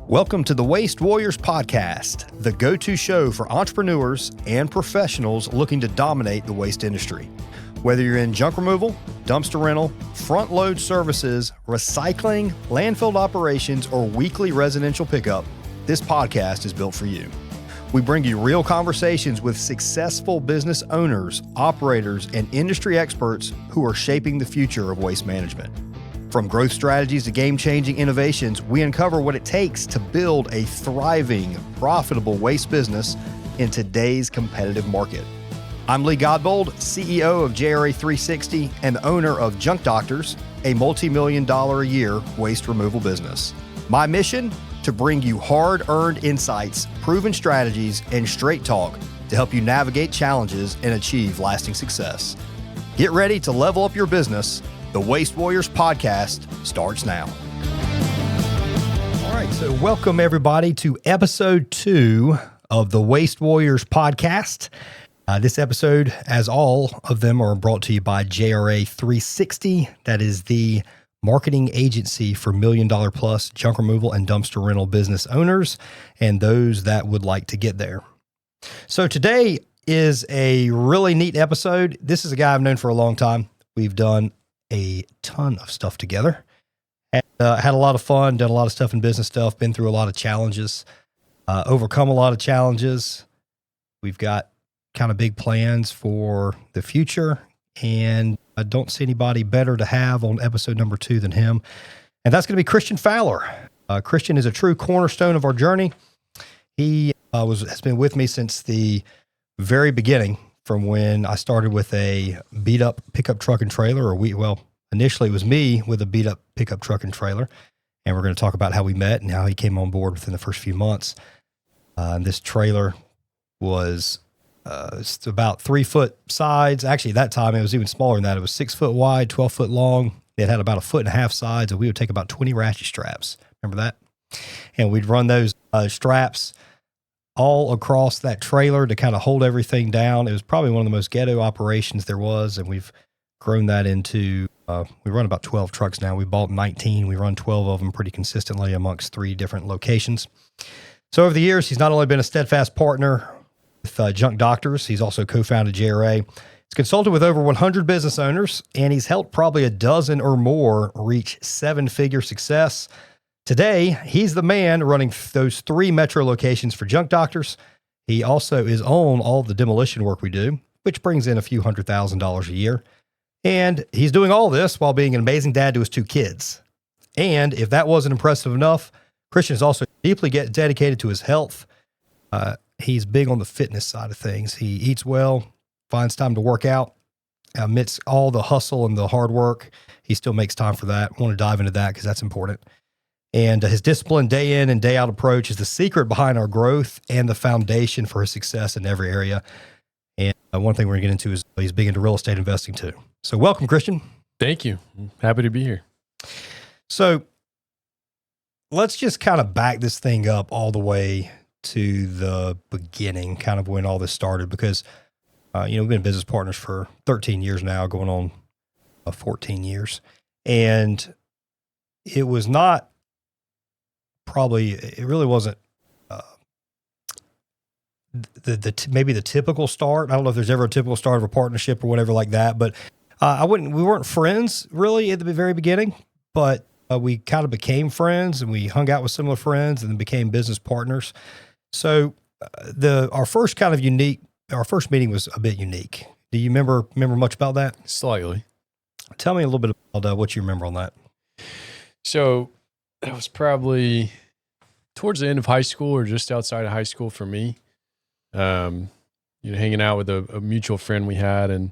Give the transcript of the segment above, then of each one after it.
Welcome to the Waste Warriors Podcast, the go-to show for entrepreneurs and professionals looking to dominate the waste industry. Whether you're in junk removal, dumpster rental, front load services, recycling, landfill operations, or weekly residential pickup, this podcast is built for you. We bring you real conversations with successful business owners, operators, and industry experts who are shaping the future of waste management. From growth strategies to game-changing innovations, we uncover what it takes to build a thriving, profitable waste business in today's competitive market. I'm Lee Godbold, CEO of JRA 360 and the owner of Junk Doctors, a multi-million-dollar a year waste removal business. My mission? To bring you hard-earned insights, proven strategies, and straight talk to help you navigate challenges and achieve lasting success. Get ready to level up your business. The Waste Warriors Podcast starts now. All right, so welcome everybody to episode 2 of the Waste Warriors Podcast. This episode, as all of them, are brought to you by JRA 360. That is the marketing agency for $1 million plus junk removal and dumpster rental business owners and those that would like to get there. So today is a really neat episode. This is a guy I've known for a long time. We've done a ton of stuff together. Had a lot of fun, done a lot of stuff in business stuff, been through a lot of challenges, overcome a lot of challenges. We've got kind of big plans for the future, and I don't see anybody better to have on episode number 2 than him. And that's going to be Christian Fowler. Christian is a true cornerstone of our journey. He has been with me since the very beginning, from when I started with a beat up pickup truck and trailer, initially it was me with a beat up pickup truck and trailer. And we're going to talk about how we met and how he came on board within the first few months. This trailer was about 3 foot sides. Actually, at that time, it was even smaller than that. It was 6 foot wide, 12 foot long. It had about 1.5 foot sides, and we would take about 20 ratchet straps. Remember that? And we'd run those straps all across that trailer to kind of hold everything down. It was probably one of the most ghetto operations there was, and we've grown that into, we run about 12 trucks now. We bought 19. We run 12 of them pretty consistently amongst 3 different locations. So over the years, he's not only been a steadfast partner with Junk Doctors, he's also co-founded JRA. He's consulted with over 100 business owners, and he's helped probably a dozen or more reach 7-figure success. Today, he's the man running those 3 metro locations for Junk Doctors. He also is on all the demolition work we do, which brings in a few $100,000 a year. And he's doing all this while being an amazing dad to his 2 kids. And if that wasn't impressive enough, Christian is also deeply dedicated to his health. He's big on the fitness side of things. He eats well, finds time to work out. Amidst all the hustle and the hard work, he still makes time for that. I want to dive into that because that's important. And his disciplined day in and day out approach is the secret behind our growth and the foundation for his success in every area. And one thing we're going to get into is he's big into real estate investing too. So welcome, Christian. Thank you. I'm happy to be here. So let's just kind of back this thing up all the way to the beginning, kind of when all this started, because, we've been business partners for 13 years now, going on 14 years. And it was not it really wasn't maybe the typical start. I don't know if there's ever a typical start of a partnership or whatever like that, but we weren't friends really at the very beginning, but we kind of became friends and we hung out with similar friends and then became business partners. So our first meeting was a bit unique. Do you remember much about that? Slightly. Tell me a little bit about what you remember on that. So that was probably towards the end of high school or just outside of high school for me. Hanging out with a mutual friend we had, and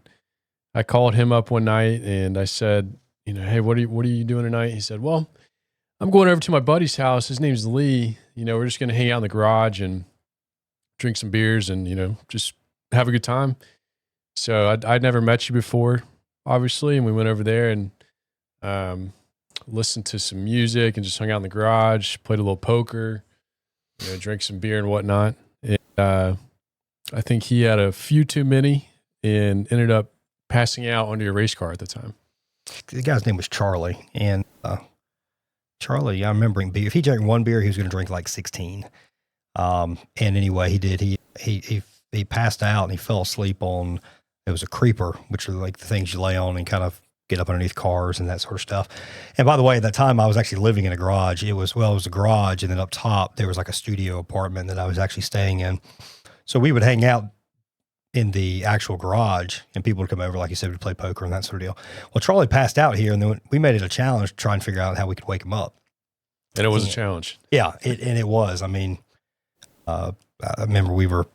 I called him up one night and I said, hey, what are you doing tonight? He said, well, I'm going over to my buddy's house. His name's Lee. We're just going to hang out in the garage and drink some beers and, just have a good time. So I'd never met you before, obviously. And we went over there and, listened to some music and just hung out in the garage, played a little poker, drank some beer and whatnot. And, I think he had a few too many and ended up passing out under a race car at the time. The guy's name was Charlie, and Charlie, I remember him beer. If he drank one beer, he was going to drink like 16. And anyway, he did. He passed out and he fell asleep on, it was a creeper, which are like the things you lay on and kind of get up underneath cars and that sort of stuff. And by the way, at that time I was actually living in a garage. It was a garage. And then up top, there was like a studio apartment that I was actually staying in. So we would hang out in the actual garage and people would come over, like you said, we'd play poker and that sort of deal. Well, Charlie passed out here and then we made it a challenge to try and figure out how we could wake him up. And it was a challenge. Yeah. It was. I mean, I remember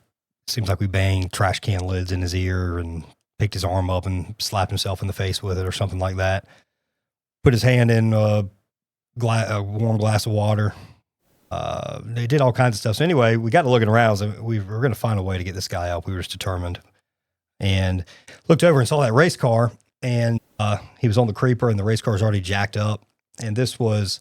seems like we banged trash can lids in his ear and picked his arm up and slapped himself in the face with it or something like that. Put his hand in a warm glass of water. They did all kinds of stuff. So anyway, we got to looking around. We were going to find a way to get this guy up. We were just determined. And looked over and saw that race car. And he was on the creeper and the race car was already jacked up. And this was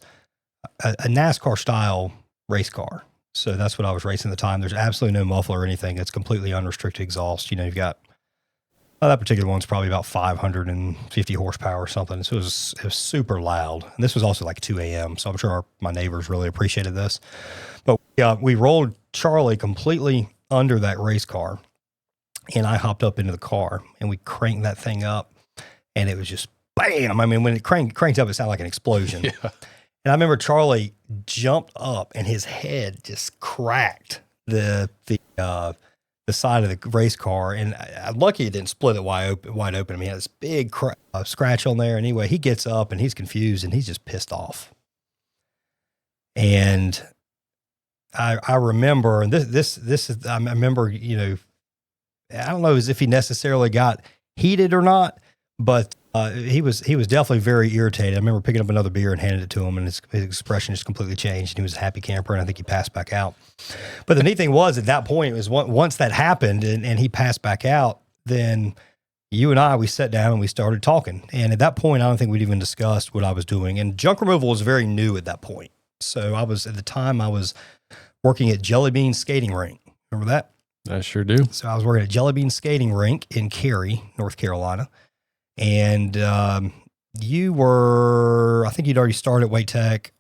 a NASCAR style race car. So that's what I was racing at the time. There's absolutely no muffler or anything. It's completely unrestricted exhaust. You've got, that particular one's probably about 550 horsepower or something. So it was super loud. And this was also like 2 a.m. So I'm sure my neighbors really appreciated this. But we rolled Charlie completely under that race car. And I hopped up into the car and we cranked that thing up. And it was just bam. I mean, when it cranked up, it sounded like an explosion. Yeah. And I remember Charlie jumped up and his head just cracked the side of the race car. And I'm lucky it didn't split it wide open. I mean, he had this big scratch on there. Anyway, he gets up and he's confused and he's just pissed off. And I remember, and this is, I remember, I don't know as if he necessarily got heated or not, but he was definitely very irritated. I remember picking up another beer and handing it to him, and his expression just completely changed. And he was a happy camper, and I think he passed back out. But the neat thing was, at that point, it was once that happened and he passed back out, then you and I, we sat down and we started talking. And at that point, I don't think we'd even discussed what I was doing. And junk removal was very new at that point. So at the time, I was working at Jelly Bean Skating Rink. Remember that? I sure do. So I was working at Jelly Bean Skating Rink in Cary, North Carolina. And you were, I think you'd already started at Wake Tech.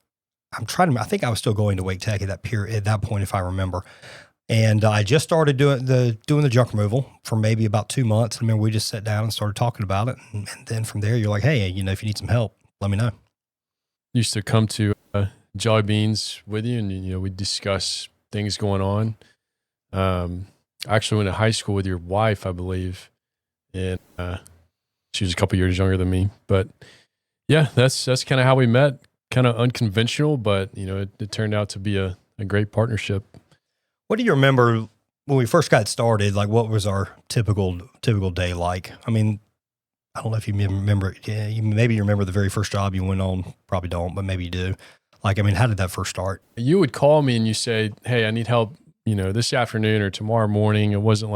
I think I was still going to Wake Tech at that point, if I remember. And I just started doing the junk removal for maybe about 2 months. I remember we just sat down and started talking about it. And then from there, you're like, hey, if you need some help, let me know. Used to come to Jelly Beans with you, and we'd discuss things going on. I actually went to high school with your wife, I believe, and she was a couple years younger than me. But yeah, that's kind of how we met. Kind of unconventional, but it turned out to be a great partnership. What do you remember when we first got started? Like, what was our typical day like? I mean, I don't know if you remember. Yeah, maybe you remember the very first job you went on. Probably don't, but maybe you do. Like, I mean, how did that first start? You would call me and you say, "Hey, I need help. This afternoon or tomorrow morning." It wasn't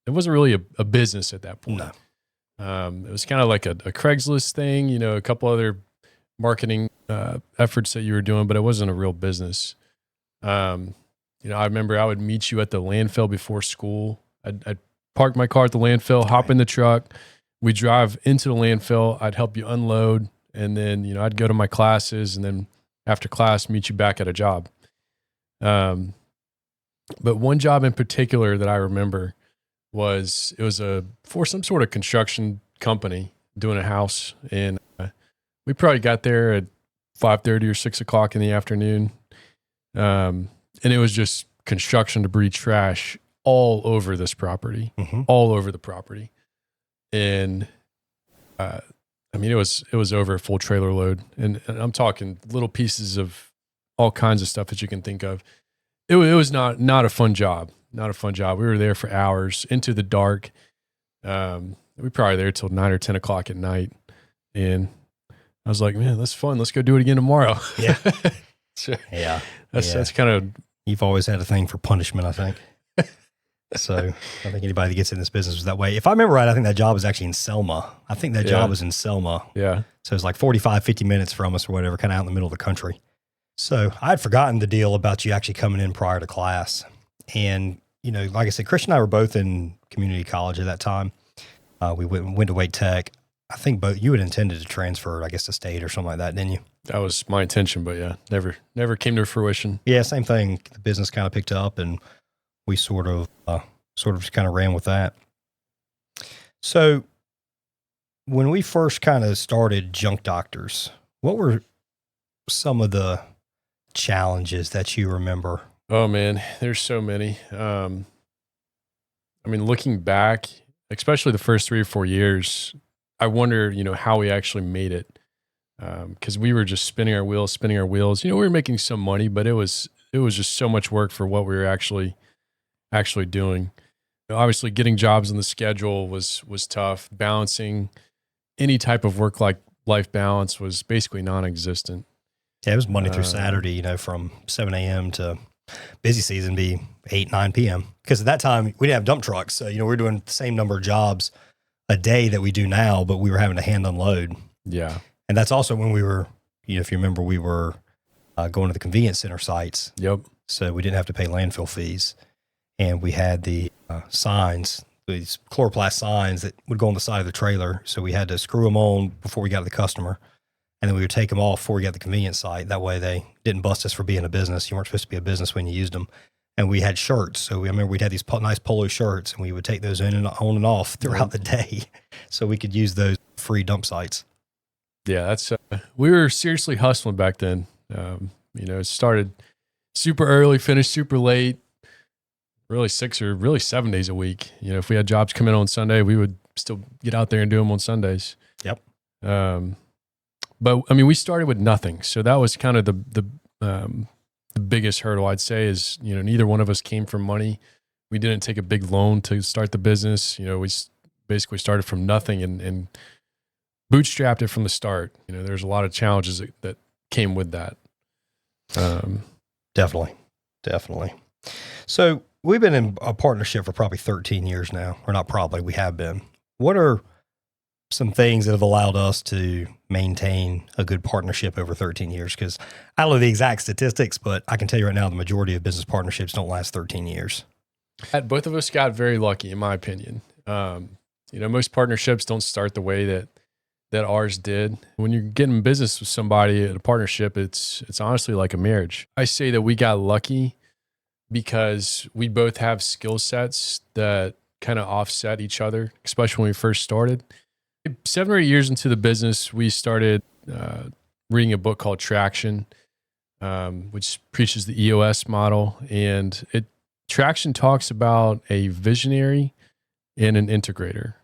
really a business at that point. No. It was kind of like a Craigslist thing. A couple other marketing efforts that you were doing, but it wasn't a real business. I remember I would meet you at the landfill before school. I'd park my car at the landfill, hop in the truck. We'd drive into the landfill. I'd help you unload. And then, I'd go to my classes and then after class, meet you back at a job. But one job in particular that I remember was for some sort of construction company doing a house. And we probably got there at 5:30 or 6 o'clock in the afternoon. And it was just construction debris, trash all over this property, all over the property. And, it was over a full trailer load, and I'm talking little pieces of all kinds of stuff that you can think of. It was not a fun job, not a fun job. We were there for hours into the dark. We were probably there till 9 or 10 o'clock at night. And I was like, man, that's fun. Let's go do it again tomorrow. Yeah. So, yeah. That's kind of, you've always had a thing for punishment, I think. So I think anybody that gets in this business was that way. If I remember right, I think that job was actually in Selma. I think that job was in Selma. Yeah. So it was like 45, 50 minutes from us or whatever, kind of out in the middle of the country. So I'd forgotten the deal about you actually coming in prior to class. And, like I said, Christian and I were both in community college at that time. We went to Wake Tech. I think both you had intended to transfer, I guess, to state or something like that, didn't you? That was my intention, but yeah, never came to fruition. Yeah, same thing. The business kind of picked up, and we sort of just kind of ran with that. So when we first kind of started Junk Doctors, what were some of the challenges that you remember? Oh man, there's so many. I mean, looking back, especially the first 3 or 4 years, I wonder, how we actually made it. Because we were just spinning our wheels. We were making some money, but it was just so much work for what we were actually doing. Obviously, getting jobs on the schedule was tough. Balancing any type of work-life balance was basically non-existent. Yeah, it was Monday through Saturday, from 7 a.m. to busy season be 8, 9 p.m. Because at that time, we didn't have dump trucks. So, we were doing the same number of jobs a day that we do now, but we were having to hand unload. Yeah. And that's also when we were, if you remember, we were going to the convenience center sites. Yep. So we didn't have to pay landfill fees. And we had the signs, these chloroplast signs that would go on the side of the trailer. So we had to screw them on before we got to the customer. And then we would take them off before we got to the convenience site. That way they didn't bust us for being a business. You weren't supposed to be a business when you used them. And we had shirts. So I remember we'd have these nice polo shirts, and we would take those on and off throughout the day so we could use those free dump sites. Yeah, that's we were seriously hustling back then. It started super early, finished super late, really 6 or really 7 days a week. If we had jobs come in on Sunday, we would still get out there and do them on Sundays. Yep. But I mean, we started with nothing. So that was kind of the biggest hurdle, I'd say, is, neither one of us came from money. We didn't take a big loan to start the business. We basically started from nothing and bootstrapped it from the start. There's a lot of challenges that came with that. Definitely. So we've been in a partnership for probably 13 years now, or not probably, we have been. What are some things that have allowed us to maintain a good partnership over 13 years? Because I don't know the exact statistics, but I can tell you right now, the majority of business partnerships don't last 13 years. Both of us got very lucky, in my opinion. Most partnerships don't start the way that ours did. When you're getting business with somebody at a partnership, it's honestly like a marriage. I say that we got lucky because we both have skill sets that kind of offset each other, especially when we first started. 7 or 8 years into the business, we started reading a book called Traction, which preaches the EOS model. And Traction talks about a visionary and an integrator.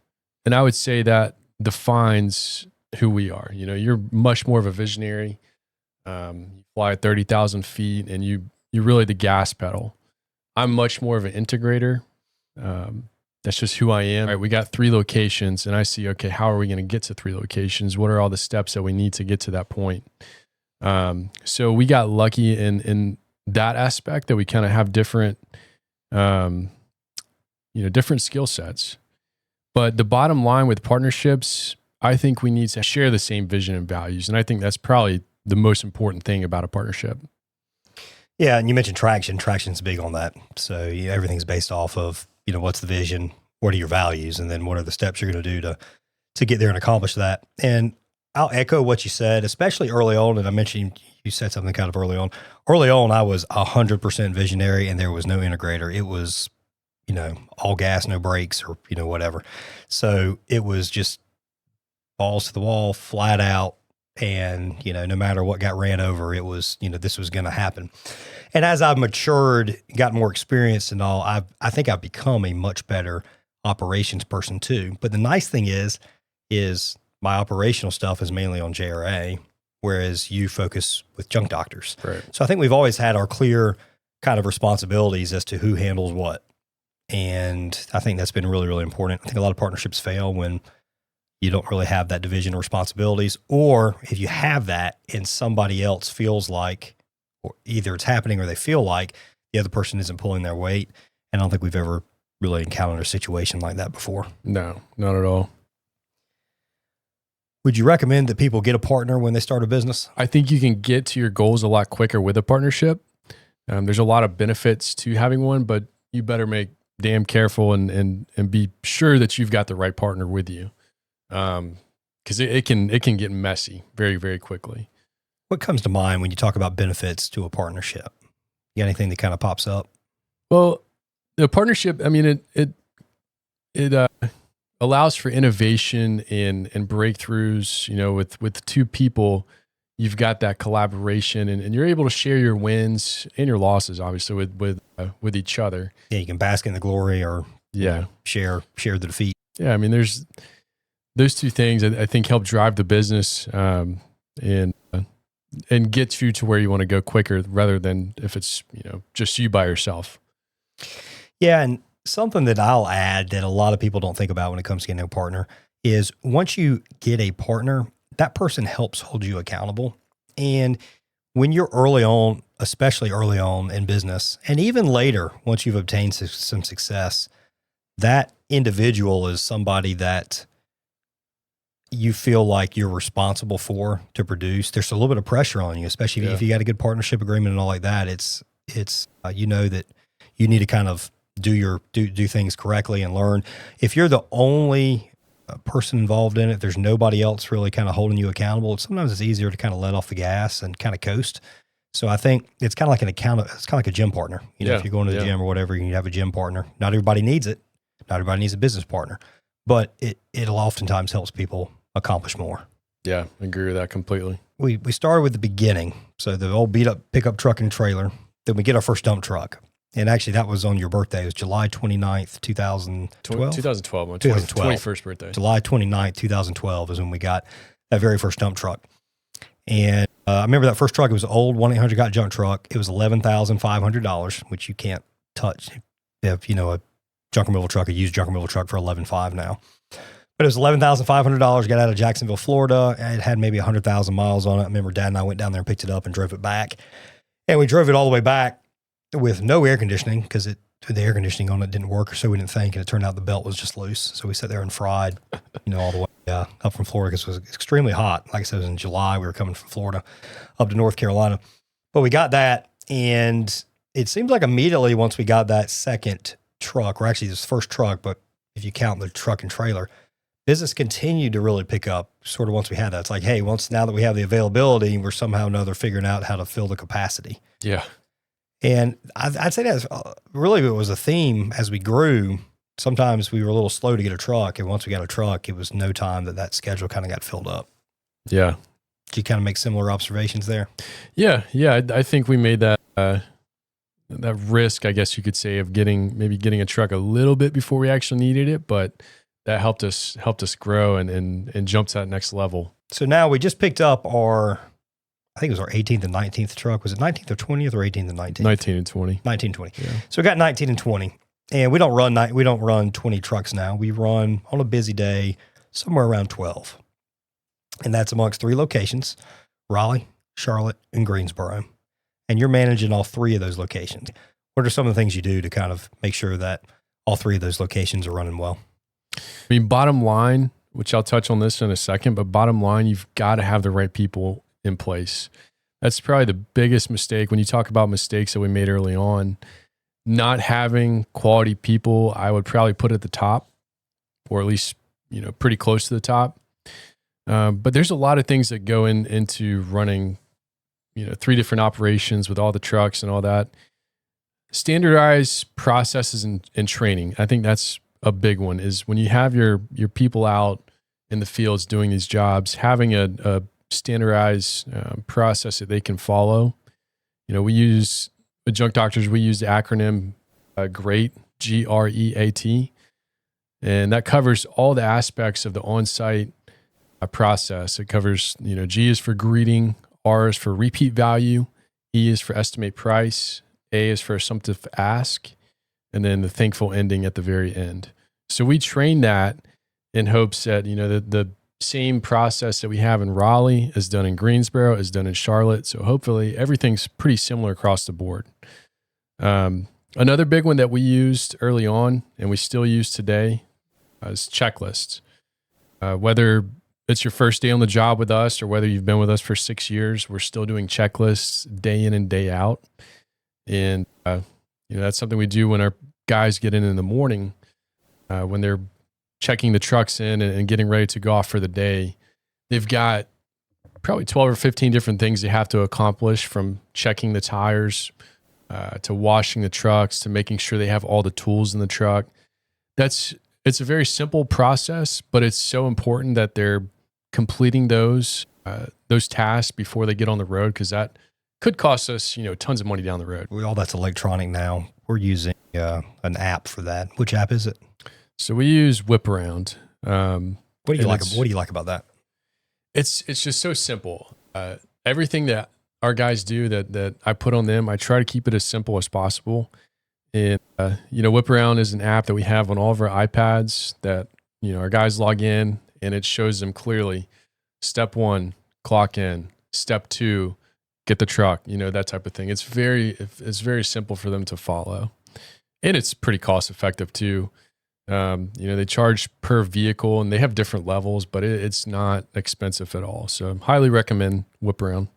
And I would say that defines who we are. You're much more of a visionary. You fly at 30,000 feet and you're really the gas pedal. I'm much more of an integrator. That's just who I am. All right, we got 3 locations and I see, okay, how are we going to get to 3 locations? What are all the steps that we need to get to that point? So we got lucky in that aspect that we kind of have different, different skill sets. But the bottom line with partnerships, I think we need to share the same vision and values. And I think that's probably the most important thing about a partnership. Yeah. And you mentioned Traction. Traction's big on that. So everything's based off of, what's the vision? What are your values? And then what are the steps you're going to do to get there and accomplish that? And I'll echo what you said, especially early on. And I mentioned you said something kind of early on. Early on, I was 100% visionary and there was no integrator. It was, all gas, no brakes, or, whatever. So it was just balls to the wall, flat out. And, no matter what got ran over, it was, this was going to happen. And as I've matured, got more experience and all, I think I've become a much better operations person too. But the nice thing is my operational stuff is mainly on JRA, whereas you focus with Junk Doctors. Right. So I think we've always had our clear kind of responsibilities as to who handles what. And I think that's been really, really important. I think a lot of partnerships fail when you don't really have that division of responsibilities, or if you have that and somebody else feels like, or either it's happening or they feel like the other person isn't pulling their weight. And I don't think we've ever really encountered a situation like that before. No, not at all. Would you recommend that people get a partner when they start a business? I think you can get to your goals a lot quicker with a partnership. There's a lot of benefits to having one, but you better make damn careful and be sure that you've got the right partner with you. because it can get messy very, very quickly. What comes to mind when you talk about benefits to a partnership? You got anything that kind of pops up? Well, the partnership, I mean, it allows for innovation and breakthroughs. You know, with two people, you've got that collaboration, and you're able to share your wins and your losses, obviously, with each other. Yeah, you can bask in the glory, or share the defeat. Yeah, I mean, there's those two things I think help drive the business, and gets you to where you want to go quicker, rather than if it's just you by yourself. Yeah, and something that I'll add that a lot of people don't think about when it comes to getting a partner is once you get a partner, that person helps hold you accountable. And when you're early on, especially early on in business, and even later, once you've obtained some success, that individual is somebody that you feel like you're responsible for to produce. There's a little bit of pressure on you, especially if you got a good partnership agreement and all like that. It's that you need to kind of do things correctly and learn. If you're the only person involved in it, there's nobody else really kind of holding you accountable. Sometimes it's easier to kind of let off the gas and kind of coast. So I think it's kind of like it's kind of like a gym partner. If you're going to the gym or whatever, you have a gym partner. Not everybody needs it. Not everybody needs a business partner, but it'll oftentimes helps people accomplish more. Yeah, I agree with that completely. We started with the beginning. So the old beat up pickup truck and trailer. Then we get our first dump truck. And actually, that was on your birthday. It was July 29th, 2012? 2012, my 21st birthday. July 29th, 2012 is when we got that very first dump truck. And I remember that first truck. It was an old 1-800-GOT-JUNK truck. It was $11,500, which you can't touch. If a junk removal truck, a used junk removal truck for $11,500 now. But it was $11,500. Got out of Jacksonville, Florida. It had maybe 100,000 miles on it. I remember Dad and I went down there and picked it up and drove it back. And we drove it all the way back with no air conditioning, because the air conditioning on it didn't work, or so we didn't think, and it turned out the belt was just loose. So we sat there and fried, all the way up from Florida, because it was extremely hot. Like I said, it was in July. We were coming from Florida up to North Carolina. But we got that, and it seems like immediately once we got that second truck, or actually this first truck, but if you count the truck and trailer, business continued to really pick up sort of once we had that. It's like, hey, now that we have the availability, we're somehow or another figuring out how to fill the capacity. Yeah. And I'd say that really it was a theme as we grew. Sometimes we were a little slow to get a truck, and once we got a truck, it was no time that schedule kind of got filled up. Yeah. Did you kind of make similar observations there? Yeah. I think we made that risk, I guess you could say, of getting a truck a little bit before we actually needed it, but that helped us grow and jump to that next level. So now we just picked up I think it was our 18th and 19th truck. Was it 19th or 20th or 18th and 19th? 19 and 20. 19 and 20. Yeah. So we got 19 and 20. And we don't run 20 trucks now. We run on a busy day somewhere around 12. And that's amongst 3 locations: Raleigh, Charlotte, and Greensboro. And you're managing all 3 of those locations. What are some of the things you do to kind of make sure that all 3 of those locations are running well? I mean, bottom line, which I'll touch on this in a second, but bottom line, you've got to have the right people in place. That's probably the biggest mistake when you talk about mistakes that we made early on. Not having quality people, I would probably put at the top, or at least pretty close to the top. But there's a lot of things that go into running 3 different operations with all the trucks and all that. Standardized processes and training. I think that's a big one, is when you have your people out in the fields doing these jobs, having a standardized process that they can follow. We use the Junk Doctors. We use the acronym GREAT, GREAT, and that covers all the aspects of the on-site process. It covers, G is for greeting, R is for repeat value, E is for estimate price, A is for assumptive ask, and then the thankful ending at the very end. So we train that in hopes that the same process that we have in Raleigh is done in Greensboro, is done in Charlotte. So hopefully everything's pretty similar across the board. Another big one that we used early on and we still use today is checklists. Whether it's your first day on the job with us or whether you've been with us for 6 years, we're still doing checklists day in and day out. And that's something we do when our guys get in the morning, when they're checking the trucks in and getting ready to go off for the day. they've got probably 12 or 15 different things they have to accomplish, from checking the tires to washing the trucks to making sure they have all the tools in the truck. It's a very simple process, but it's so important that they're completing those tasks before they get on the road, because that could cost us, tons of money down the road. All that's electronic now. We're using an app for that. Which app is it? So we use Whip Around. What do you like? What do you like about that? It's just so simple. Everything that our guys do that I put on them, I try to keep it as simple as possible. And Whip Around is an app that we have on all of our iPads that our guys log in, and it shows them clearly. Step 1, clock in. Step 2, get the truck. That type of thing. It's very simple for them to follow, and it's pretty cost effective too. They charge per vehicle, and they have different levels, but it's not expensive at all. So I highly recommend Whip Around.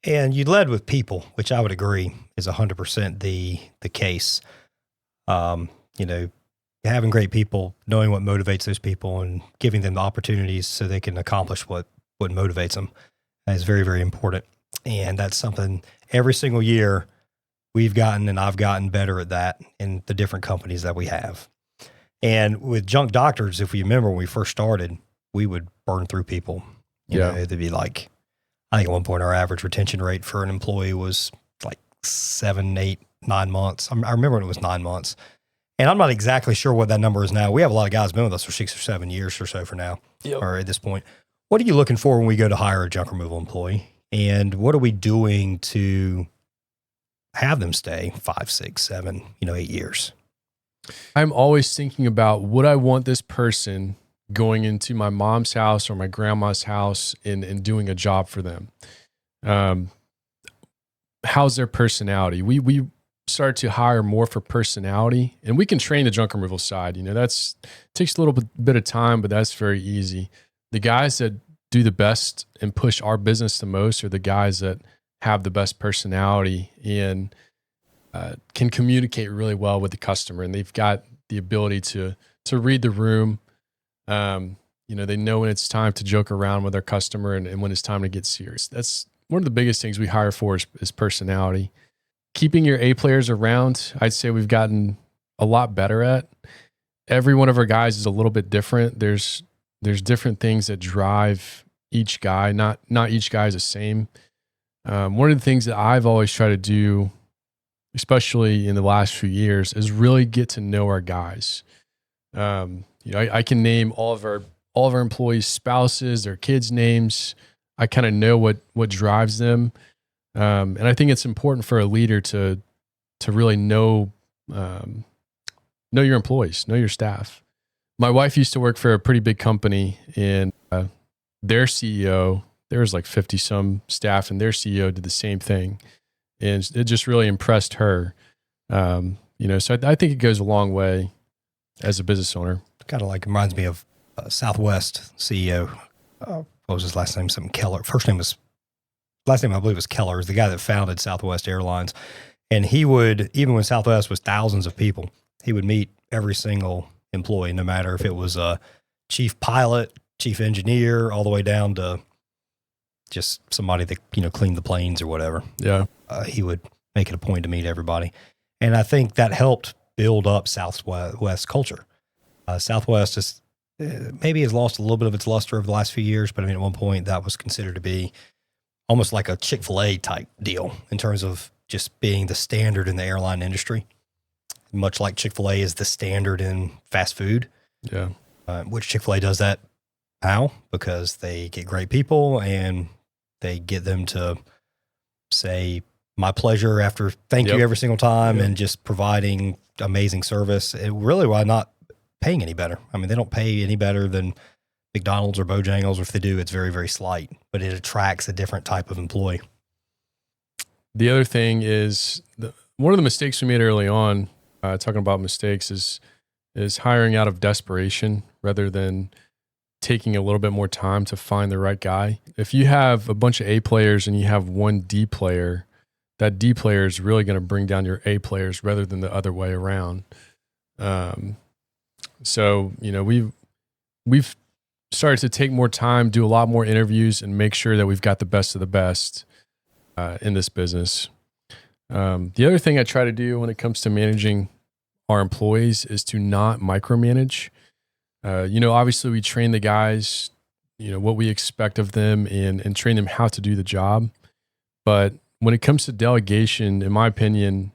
And you led with people, which I would agree is 100% the case. Having great people, knowing what motivates those people, and giving them the opportunities so they can accomplish what motivates them is very, very important. And that's something every single year we've gotten, and I've gotten better at that in the different companies that we have. And with Junk Doctors, if you remember when we first started, we would burn through people. It'd be like, I think at one point our average retention rate for an employee was like 7, 8, 9 months. I remember when it was 9 months. And I'm not exactly sure what that number is now. We have a lot of guys been with us for 6 or 7 years or so for now, or at this point. What are you looking for when we go to hire a junk removal employee? And what are we doing to have them stay 5, 6, 7, 8 years? I'm always thinking about, would I want this person going into my mom's house or my grandma's house and doing a job for them? How's their personality? We start to hire more for personality, and we can train the junk removal side. That's takes a little bit of time, but that's very easy. The guys that do the best and push our business the most are the guys that have the best personality and can communicate really well with the customer, and they've got the ability to read the room. They know when it's time to joke around with their customer and when it's time to get serious. That's one of the biggest things we hire for is personality. Keeping your A players around, I'd say we've gotten a lot better at. Every one of our guys is a little bit different. There's different things that drive each guy. Not each guy is the same. One of the things that I've always tried to do, especially in the last few years, is really get to know our guys. I can name all of our employees' spouses, their kids' names. I kind of know what drives them, and I think it's important for a leader to really know your employees, know your staff. My wife used to work for a pretty big company, and their CEO, there was like 50 some staff, and their CEO did the same thing, and it just really impressed her. So I think it goes a long way as a business owner. Kind of like reminds me of Southwest CEO. What was his last name? Something Keller. Last name I believe was Keller. Is the guy that founded Southwest Airlines. And he would, even when Southwest was thousands of people, he would meet every single employee, no matter if it was a chief pilot, chief engineer, all the way down to just somebody that cleaned the planes or whatever. Yeah, he would make it a point to meet everybody, and I think that helped build up Southwest culture. Southwest is maybe has lost a little bit of its luster over the last few years, but at one point that was considered to be almost like a Chick-fil-A type deal in terms of just being the standard in the airline industry, much like Chick-fil-A is the standard in fast food. Yeah. Which Chick-fil-A does that. How? Because they get great people and they get them to say, my pleasure after thank you every single time and just providing amazing service. Really, why not paying any better? I mean, they don't pay any better than McDonald's or Bojangles, or if they do, it's very, very slight, but it attracts a different type of employee. The other thing is one of the mistakes we made early on, talking about mistakes, is hiring out of desperation rather than taking a little bit more time to find the right guy. If you have a bunch of A players and you have one D player, that D player is really going to bring down your A players rather than the other way around. So, we've started to take more time, do a lot more interviews, and make sure that we've got the best of the best in this business. The other thing I try to do when it comes to managing our employees is to not micromanage. Obviously we train the guys, what we expect of them and train them how to do the job. But when it comes to delegation, in my opinion,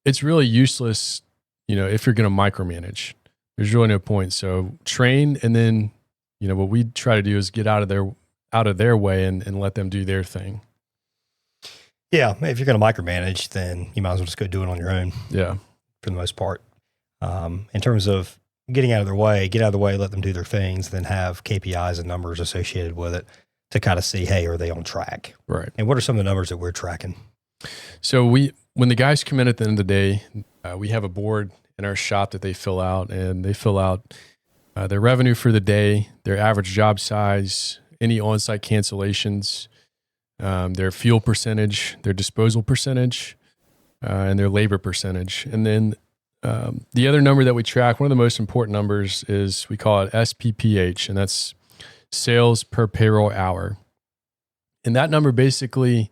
it's really useless, if you're going to micromanage. There's really no point. So train, and then, what we try to do is get out of their way and let them do their thing. Yeah, if you're going to micromanage, then you might as well just go do it on your own. Yeah, for the most part. In terms of getting out of their way, let them do their things, then have KPIs and numbers associated with it to kind of see, hey, are they on track? Right. And what are some of the numbers that we're tracking? So when the guys come in at the end of the day, we have a board in our shop that they fill out, and they fill out their revenue for the day, their average job size, any on-site cancellations, their fuel percentage, their disposal percentage, and their labor percentage. And then the other number that we track, one of the most important numbers, is we call it SPPH, and that's sales per payroll hour. And that number basically,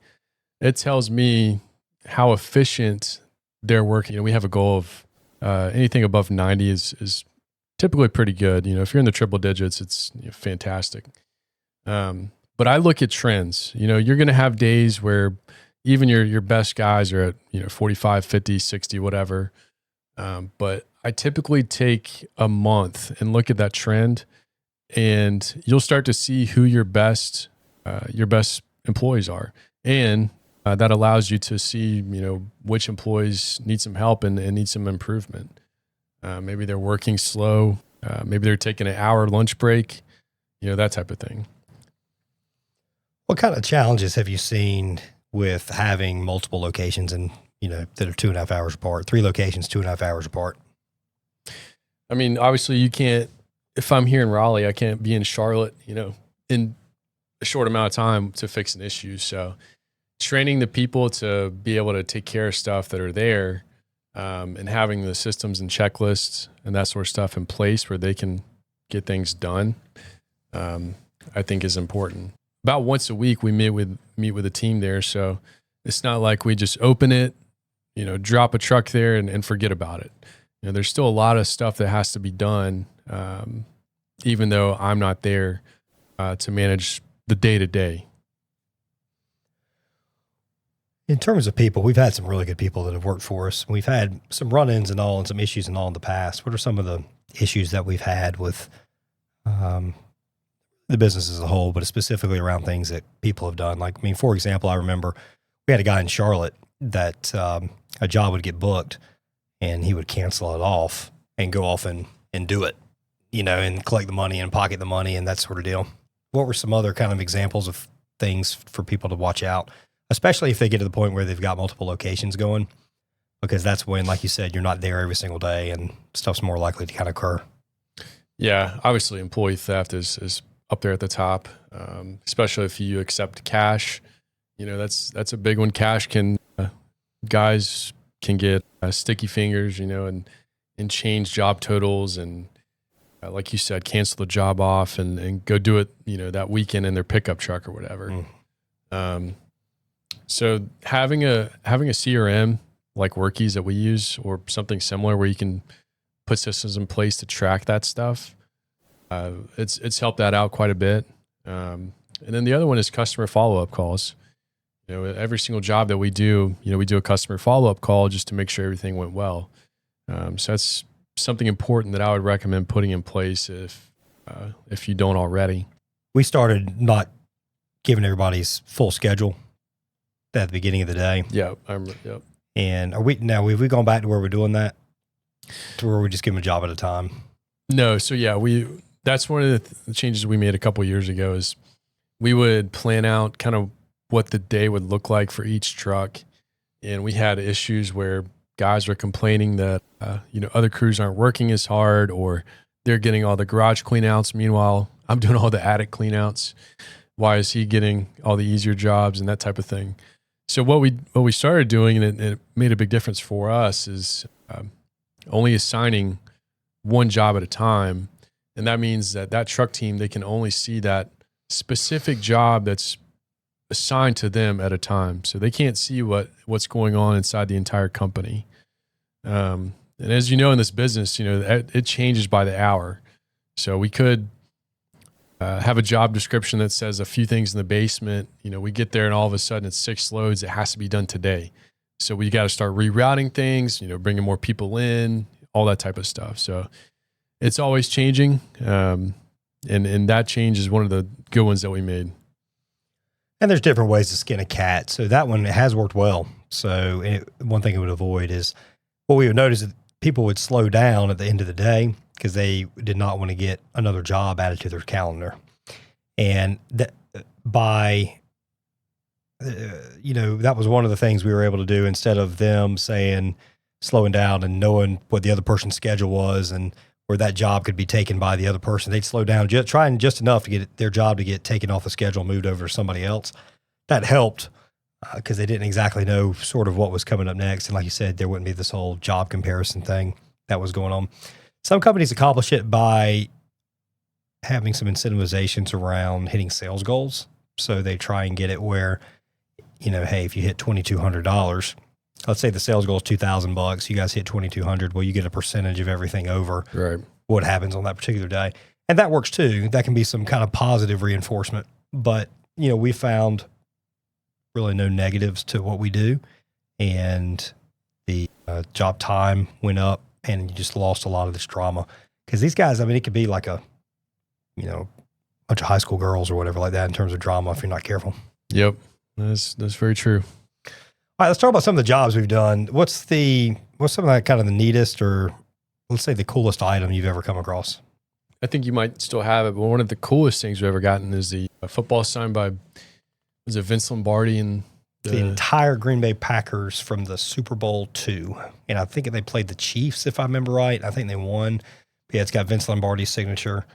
it tells me how efficient they're working. We have a goal of anything above 90 is typically pretty good. If you're in the triple digits, it's fantastic. But I look at trends. You're going to have days where even your best guys are at 45, 50, 60, whatever. But I typically take a month and look at that trend, and you'll start to see who your best employees are. And that allows you to see, which employees need some help and need some improvement. Maybe they're working slow. Maybe they're taking an hour lunch break, that type of thing. What kind of challenges have you seen with having multiple locations and, that are 2.5 hours apart, 3 locations, 2.5 hours apart? I mean, obviously you can't, if I'm here in Raleigh, I can't be in Charlotte, in a short amount of time to fix an issue. So training the people to be able to take care of stuff that are there, and having the systems and checklists and that sort of stuff in place where they can get things done, I think is important. About once a week, we meet with a team there. So it's not like we just open it, drop a truck there and forget about it. There's still a lot of stuff that has to be done, even though I'm not there to manage the day-to-day. In terms of people, we've had some really good people that have worked for us. We've had some run-ins and some issues and all in the past. What are some of the issues that we've had with the business as a whole, but specifically around things that people have done? Like, for example, I remember we had a guy in Charlotte that a job would get booked and he would cancel it off and go off and do it, and collect the money and pocket the money and that sort of deal. What were some other kind of examples of things for people to watch out, especially if they get to the point where they've got multiple locations going? Because that's when, like you said, you're not there every single day and stuff's more likely to kind of occur. Yeah, obviously employee theft is up there at the top, especially if you accept cash. That's a big one. Cash guys can get sticky fingers, and change job totals and, like you said, cancel the job off and go do it, that weekend in their pickup truck or whatever. So having a CRM like Workies that we use, or something similar where you can put systems in place to track that stuff, it's helped that out quite a bit. And then the other one is customer follow-up calls. Every single job that we do, we do a customer follow-up call just to make sure everything went well. So that's something important that I would recommend putting in place if you don't already. We started not giving everybody's full schedule at the beginning of the day. Yeah. Yep. And have we gone back to where we're doing that, to where we just give them a job at a time? No. So yeah, that's one of the changes we made a couple of years ago. Is we would plan out kind of what the day would look like for each truck. And we had issues where guys were complaining that, other crews aren't working as hard, or they're getting all the garage clean outs. Meanwhile, I'm doing all the attic clean outs. Why is he getting all the easier jobs and that type of thing? So what we started doing, and it made a big difference for us, is only assigning one job at a time, And that means that truck team, they can only see that specific job that's assigned to them at a time. So they can't see what's going on inside the entire company. And as you know, in this business, it changes by the hour. So we could have a job description that says a few things in the basement. We get there and all of a sudden it's 6 loads. It has to be done today. So we got to start rerouting things, bringing more people in, all that type of stuff. So it's always changing. And that change is one of the good ones that we made. And there's different ways to skin a cat. So that one, it has worked well. So one thing it would avoid is what we would notice is people would slow down at the end of the day because they did not want to get another job added to their calendar. And that that was one of the things we were able to do instead of them slowing down and knowing what the other person's schedule was and where that job could be taken by the other person. They'd slow down, trying just enough to get their job to get taken off the schedule, moved over to somebody else. That helped because they didn't exactly know sort of what was coming up next. And like you said, there wouldn't be this whole job comparison thing that was going on. Some companies accomplish it by having some incentivizations around hitting sales goals. So they try and get it where, hey, if you hit $2,200, let's say the sales goal is $2,000, you guys hit $2,200. Well, you get a percentage of everything over what happens on that particular day. And that works too. That can be some kind of positive reinforcement. But, we found really no negatives to what we do. And the job time went up and you just lost a lot of this drama. Because these guys, it could be like a bunch of high school girls or whatever like that in terms of drama if you're not careful. Yep. That's very true. All right, let's talk about some of the jobs we've done. What's some of that kind of the neatest or let's say the coolest item you've ever come across? I think you might still have it, but one of the coolest things we've ever gotten is the football signed by, was it Vince Lombardi and the entire Green Bay Packers from the Super Bowl II. And I think they played the Chiefs, if I remember right. I think they won. But yeah, it's got Vince Lombardi's signature.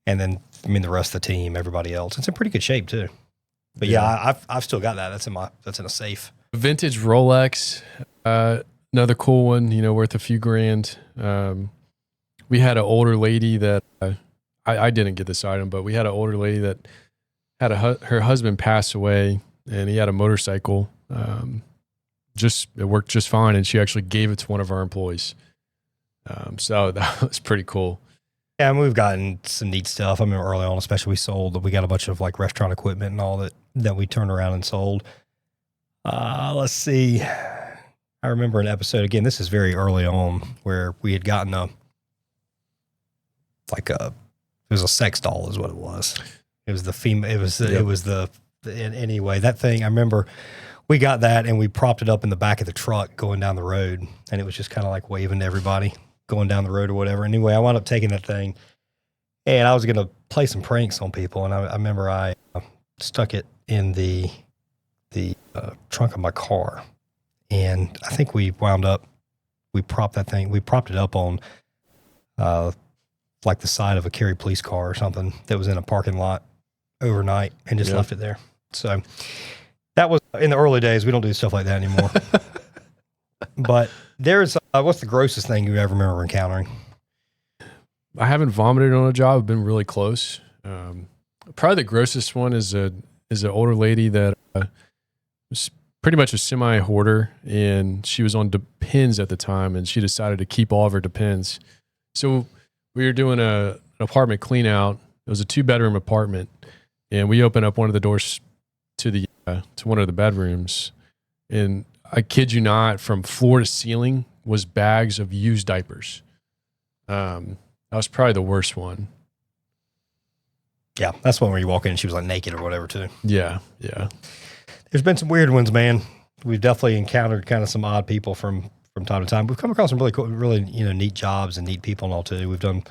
And then, the rest of the team, everybody else. It's in pretty good shape too. But yeah, I've still got that. That's in a safe. Vintage Rolex, another cool one, worth a few grand. We had an older lady that, I didn't get this item, but we had an older lady that had her husband pass away and he had a motorcycle. It worked just fine. And she actually gave it to one of our employees. So that was pretty cool. Yeah, we've gotten some neat stuff. I remember early on, especially we got a bunch of like restaurant equipment and all that we turned around and sold. Let's see. I remember an episode, again, this is very early on, where we had gotten it was a sex doll is what it was. It was the female, anyway, that thing, I remember we got that and we propped it up in the back of the truck going down the road and it was just kind of like waving to everybody going down the road or whatever. Anyway, I wound up taking that thing and I was going to play some pranks on people. And I remember I stuck it in the trunk of my car. And I think we propped it up on like the side of a Cary police car or something that was in a parking lot overnight and just left it there. So that was in the early days. We don't do stuff like that anymore. But there's, what's the grossest thing you ever remember encountering? I haven't vomited on a job. I've been really close. Probably the grossest one is an older lady that was pretty much a semi-hoarder, and she was on Depends at the time, and she decided to keep all of her Depends. So we were doing an apartment clean out. It was a 2-bedroom apartment, and we opened up one of the doors to one of the bedrooms, and I kid you not, from floor to ceiling was bags of used diapers. That was probably the worst one. Yeah, that's one where you walk in and she was like naked or whatever too. Yeah. There's been some weird ones, man. We've definitely encountered kind of some odd people from time to time. We've come across some really cool, really neat jobs and neat people and all too. We've done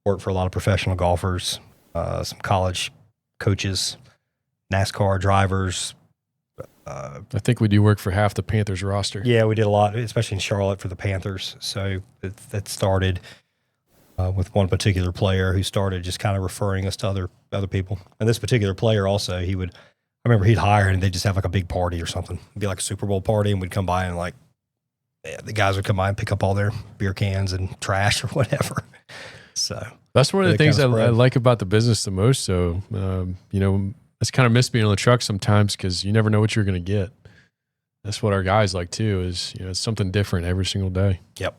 work for a lot of professional golfers, some college coaches, NASCAR drivers. I think we do work for half the Panthers roster. Yeah, we did a lot, especially in Charlotte for the Panthers. So that started with one particular player who started just kind of referring us to other people. And this particular player also, I remember he'd hire and they'd just have like a big party or something. It'd be like a Super Bowl party, and we'd come by and the guys would come by and pick up all their beer cans and trash or whatever. So That's one of the They things kinda I spread. like about the business the most. So, it's kind of miss being on the truck sometimes because you never know what you're going to get. That's what our guys like too, is, it's something different every single day. Yep.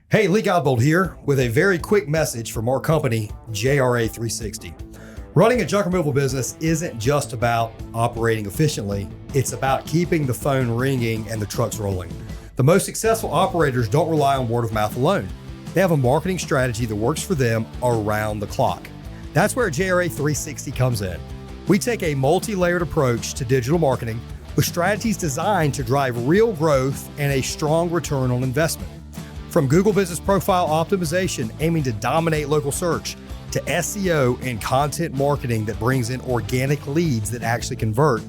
Hey, Lee Godbold here with a very quick message from our company, JRA 360. Running a junk removal business isn't just about operating efficiently. It's about keeping the phone ringing and the trucks rolling. The most successful operators don't rely on word of mouth alone. They have a marketing strategy that works for them around the clock. That's where JRA 360 comes in. We take a multi-layered approach to digital marketing with strategies designed to drive real growth and a strong return on investment. From Google Business Profile optimization aiming to dominate local search, to SEO and content marketing that brings in organic leads that actually convert,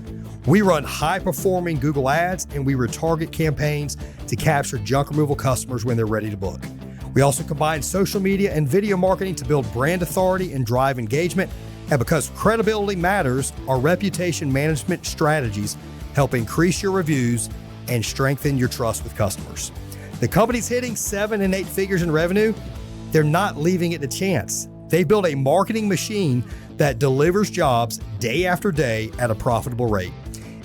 we run high-performing Google ads and we retarget campaigns to capture junk removal customers when they're ready to book. We also combine social media and video marketing to build brand authority and drive engagement. And because credibility matters, our reputation management strategies help increase your reviews and strengthen your trust with customers. The company's hitting 7 and 8 figures in revenue. They're not leaving it to chance. They build a marketing machine that delivers jobs day after day at a profitable rate.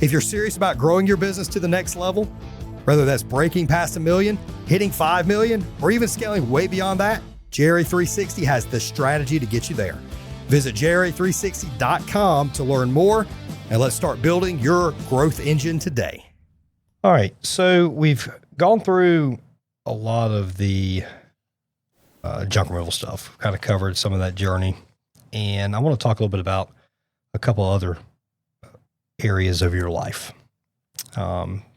If you're serious about growing your business to the next level, whether that's breaking past $1 million, hitting $5 million, or even scaling way beyond that, JRA 360 has the strategy to get you there. Visit JRA360.com to learn more, and let's start building your growth engine today. All right, so we've gone through a lot of the junk removal stuff, kind of covered some of that journey, and I want to talk a little bit about a couple other areas of your life.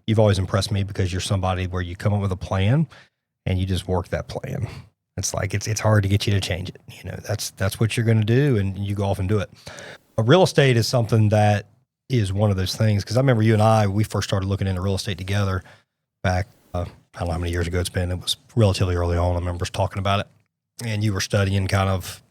You've always impressed me because you're somebody where you come up with a plan and you just work that plan. It's like, it's hard to get you to change it. That's what you're going to do, and you go off and do it. Real estate is something that is one of those things, because I remember you and I, we first started looking into real estate together back, I don't know how many years ago it's been. It was relatively early on. I remember us talking about it, and you were studying kind of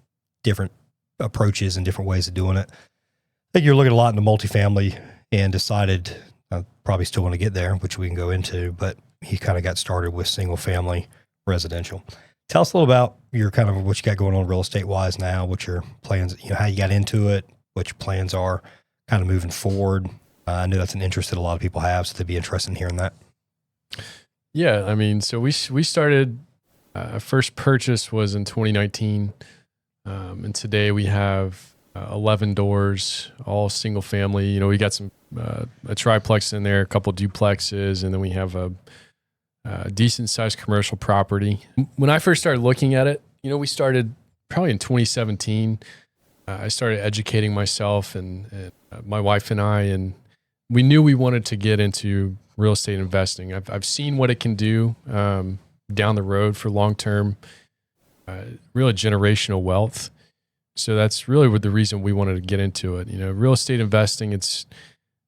different approaches and different ways of doing it. I think you're looking a lot into multifamily and decided, I probably still want to get there, which we can go into, but he kind of got started with single family residential. Tell us a little about your kind of what you got going on real estate wise now, what your plans, how you got into it, what your plans are kind of moving forward. I know that's an interest that a lot of people have, so they'd be interested in hearing that. Yeah. I mean, so we started, our first purchase was in 2019. And today we have 11 doors, all single family. We got some, a triplex in there, a couple duplexes, and then we have a decent sized commercial property. When I first started looking at it, we started probably in 2017. I started educating myself and my wife and I, and we knew we wanted to get into real estate investing. I've seen what it can do down the road for long-term, really generational wealth. So that's really what the reason we wanted to get into it. Real estate investing,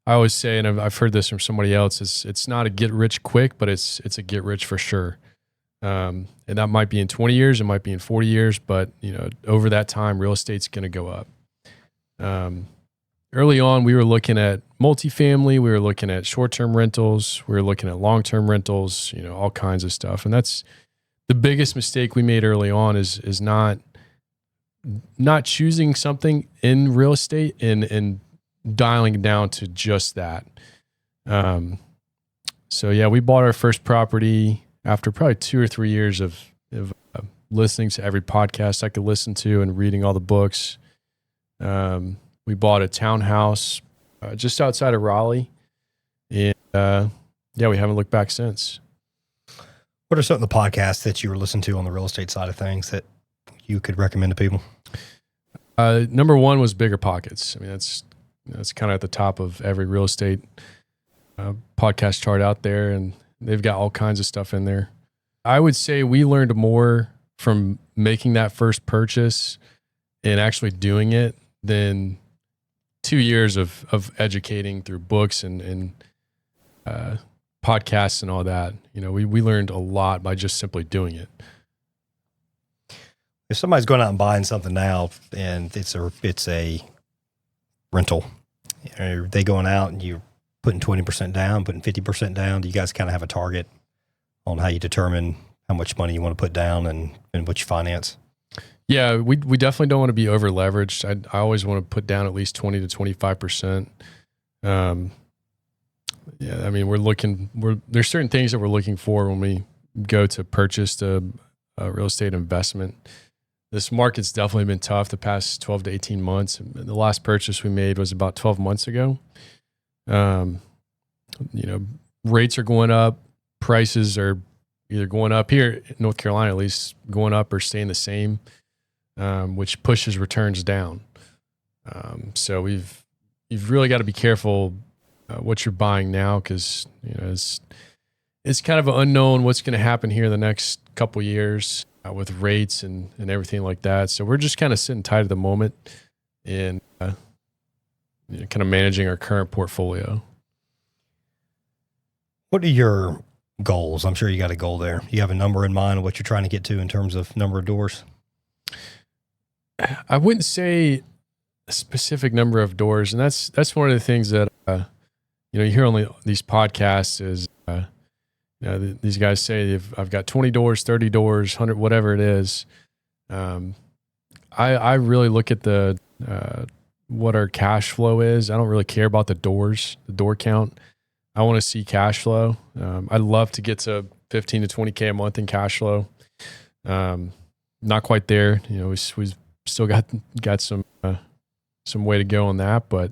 I always say, and I've heard this from somebody else, it's not a get rich quick, but it's a get rich for sure. And that might be in 20 years, it might be in 40 years, but over that time, real estate's going to go up. Early on, we were looking at multifamily, we were looking at short-term rentals, we were looking at long-term rentals, all kinds of stuff. And that's the biggest mistake we made early on is not choosing something in real estate and dialing it down to just that. So yeah, we bought our first property after probably 2 or 3 years of listening to every podcast I could listen to and reading all the books. We bought a townhouse just outside of Raleigh, and yeah, we haven't looked back since. What are some of the podcasts that you were listening to on the real estate side of things that you could recommend to people? Number one was Bigger Pockets. I mean, that's kind of at the top of every real estate podcast chart out there, and they've got all kinds of stuff in there. I would say we learned more from making that first purchase and actually doing it than 2 years of educating through books and podcasts and all that. We learned a lot by just simply doing it. If somebody's going out and buying something now and it's a rental, are they going out and you're putting 20% down, putting 50% down? Do you guys kind of have a target on how you determine how much money you want to put down and what you finance? Yeah, we definitely don't want to be over leveraged. I always want to put down at least 20 to 25%. Yeah, I mean, there's certain things that we're looking for when we go to purchase a real estate investment. This market's definitely been tough the past 12 to 18 months. The last purchase we made was about 12 months ago. Rates are going up. Prices are either going up here in North Carolina, at least going up or staying the same, which pushes returns down. So you've really got to be careful what you're buying now, because it's kind of an unknown what's going to happen here in the next couple of years with rates and everything like that. So we're just kind of sitting tight at the moment and kind of managing our current portfolio. What are your goals? I'm sure you got a goal there. You have a number in mind of what you're trying to get to in terms of number of doors? I wouldn't say a specific number of doors. And that's one of the things that, you hear on these podcasts is, these guys say, I've got 20 doors, 30 doors, 100, whatever it is. I really look at what our cash flow is. I don't really care about the door count. I want to see cash flow. I'd love to get to 15 to 20K a month in cash flow. Not quite there. We've still got some way to go on that, but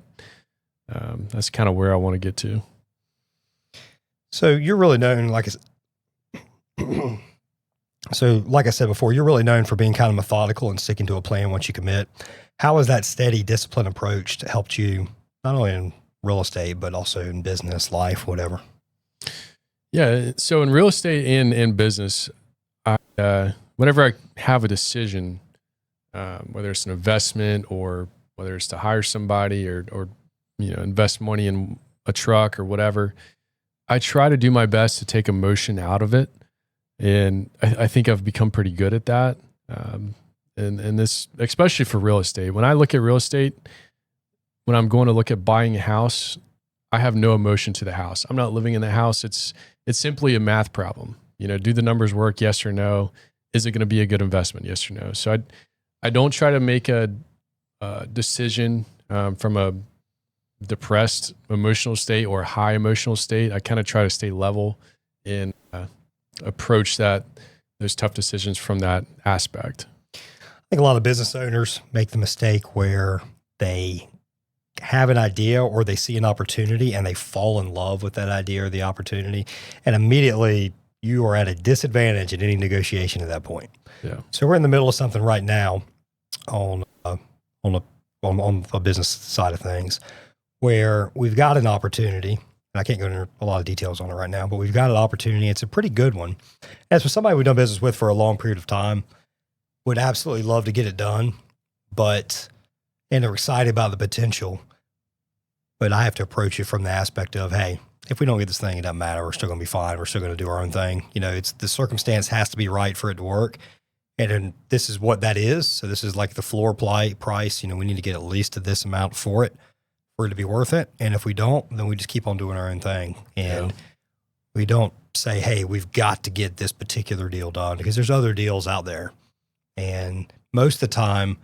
that's kind of where I want to get to. So you're really known, like I said before, you're really known for being kind of methodical and sticking to a plan once you commit. How has that steady, disciplined approach helped you, not only in real estate, but also in business, life, whatever? Yeah. So in real estate and in business, whenever I have a decision, whether it's an investment or whether it's to hire somebody or invest money in a truck or whatever, I try to do my best to take emotion out of it. And I think I've become pretty good at that. And this, especially for real estate. When I look at real estate, when I'm going to look at buying a house, I have no emotion to the house. I'm not living in the house. It's simply a math problem. Do the numbers work? Yes or no? Is it going to be a good investment? Yes or no? So I don't try to make a decision from a depressed emotional state or a high emotional state. I kind of try to stay level and approach those tough decisions from that aspect. I think a lot of business owners make the mistake where they have an idea or they see an opportunity and they fall in love with that idea or the opportunity, and immediately you are at a disadvantage in any negotiation at that point. Yeah. So we're in the middle of something right now on a business side of things where we've got an opportunity. And I can't go into a lot of details on it right now, but we've got an opportunity. It's a pretty good one. As for somebody we've done business with for a long period of time, would absolutely love to get it done, and they're excited about the potential. But I have to approach it from the aspect of, hey, if we don't get this thing, it doesn't matter. We're still going to be fine. We're still going to do our own thing. It's the circumstance has to be right for it to work. And this is what that is. So this is like the floor price. We need to get at least this amount for it to be worth it. And if we don't, then we just keep on doing our own thing. And we don't say, hey, we've got to get this particular deal done, because there's other deals out there. And most of the time,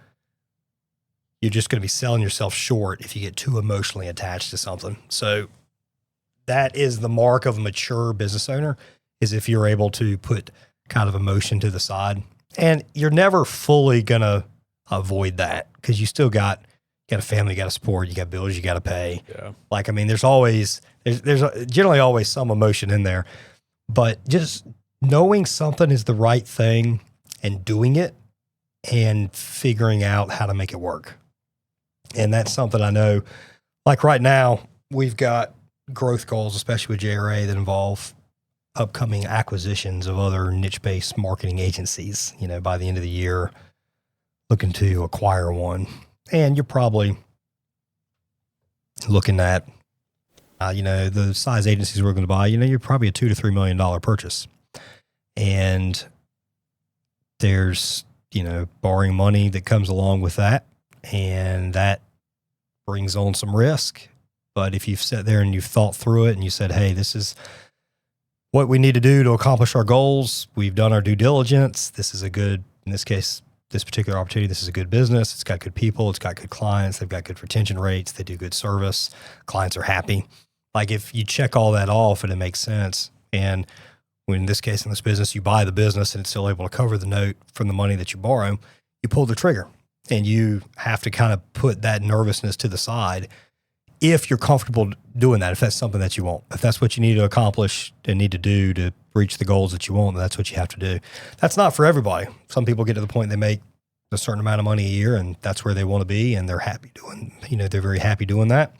you're just going to be selling yourself short if you get too emotionally attached to something. So that is the mark of a mature business owner, is if you're able to put kind of emotion to the side. And you're never fully going to avoid that, because you still got a family you got to support, you got bills you got to pay. Yeah. There's generally always some emotion in there, but just knowing something is the right thing and doing it and figuring out how to make it work. And that's something I know, like right now, we've got growth goals, especially with JRA, that involve upcoming acquisitions of other niche-based marketing agencies, by the end of the year, looking to acquire one. And you're probably looking at, the size agencies we're going to buy, you're probably a $2 to $3 million purchase. And there's, borrowing money that comes along with that. And that brings on some risk. But if you've sat there and you've thought through it and you said, hey, this is what we need to do to accomplish our goals. We've done our due diligence. This is a good, in this case, this particular opportunity. This is a good business. It's got good people. It's got good clients. They've got good retention rates. They do good service. Clients are happy. Like if you check all that off and it makes sense. And when in this case, in this business, you buy the business and it's still able to cover the note from the money that you borrow, you pull the trigger and you have to kind of put that nervousness to the side if you're comfortable doing that, if that's something that you want, if that's what you need to accomplish and need to do to reach the goals that you want, that's what you have to do. That's not for everybody. Some people get to the point they make a certain amount of money a year and that's where they want to be and they're happy doing, they're very happy doing that.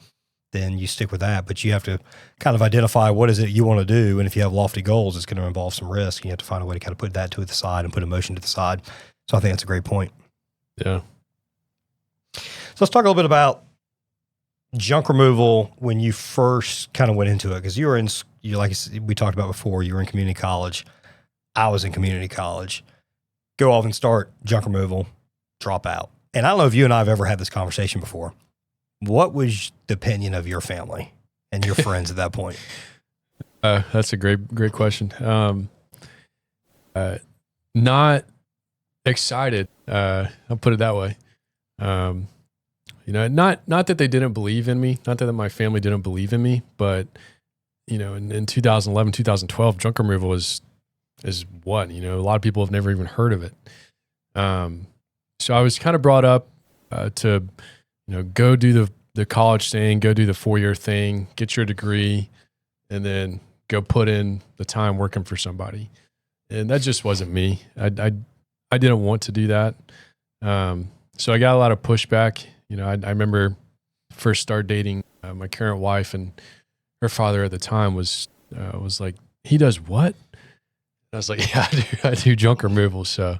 Then you stick with that, but you have to kind of identify what is it you want to do. And if you have lofty goals, it's going to involve some risk. You have to find a way to kind of put that to the side and put emotion to the side. So I think that's a great point. Yeah. So let's talk a little bit about junk removal when you first kind of went into it, because you like we talked about before, you were in community college. I was in community college. Go off and start junk removal, drop out. And I don't know if you and I have ever had this conversation before. What was the opinion of your family and your friends at that point? That's a great question. Not excited. I'll put it that way. Not that they didn't believe in me, not that my family didn't believe in me, but in 2011, 2012, junk removal is what, a lot of people have never even heard of it. So I was kind of brought up to, go do the college thing, go do the 4-year thing, get your degree, and then go put in the time working for somebody. And that just wasn't me. I didn't want to do that. So I got a lot of pushback. I remember first start dating my current wife, and her father at the time was like, "He does what?" And I was like, "Yeah, I do junk removal." So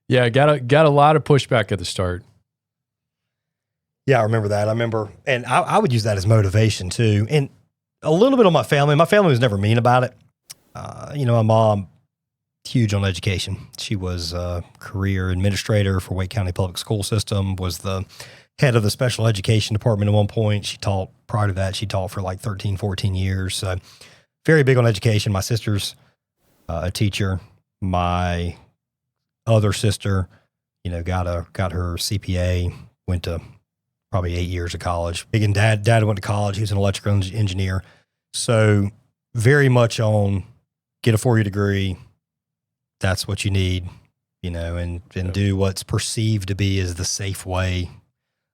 yeah, I got a lot of pushback at the start. Yeah, I remember that. And I would use that as motivation too. And a little bit on my family. My family was never mean about it. My mom, huge on education. She was a career administrator for Wake County Public School System, was the head of the special education department at one point. Prior to that, she taught for like 13, 14 years. So very big on education. My sister's a teacher. My other sister, got her CPA, went to probably 8 years of college. Big and dad went to college. He was an electrical engineer. So very much on get a 4-year degree. That's what you need, and do what's perceived to be as the safe way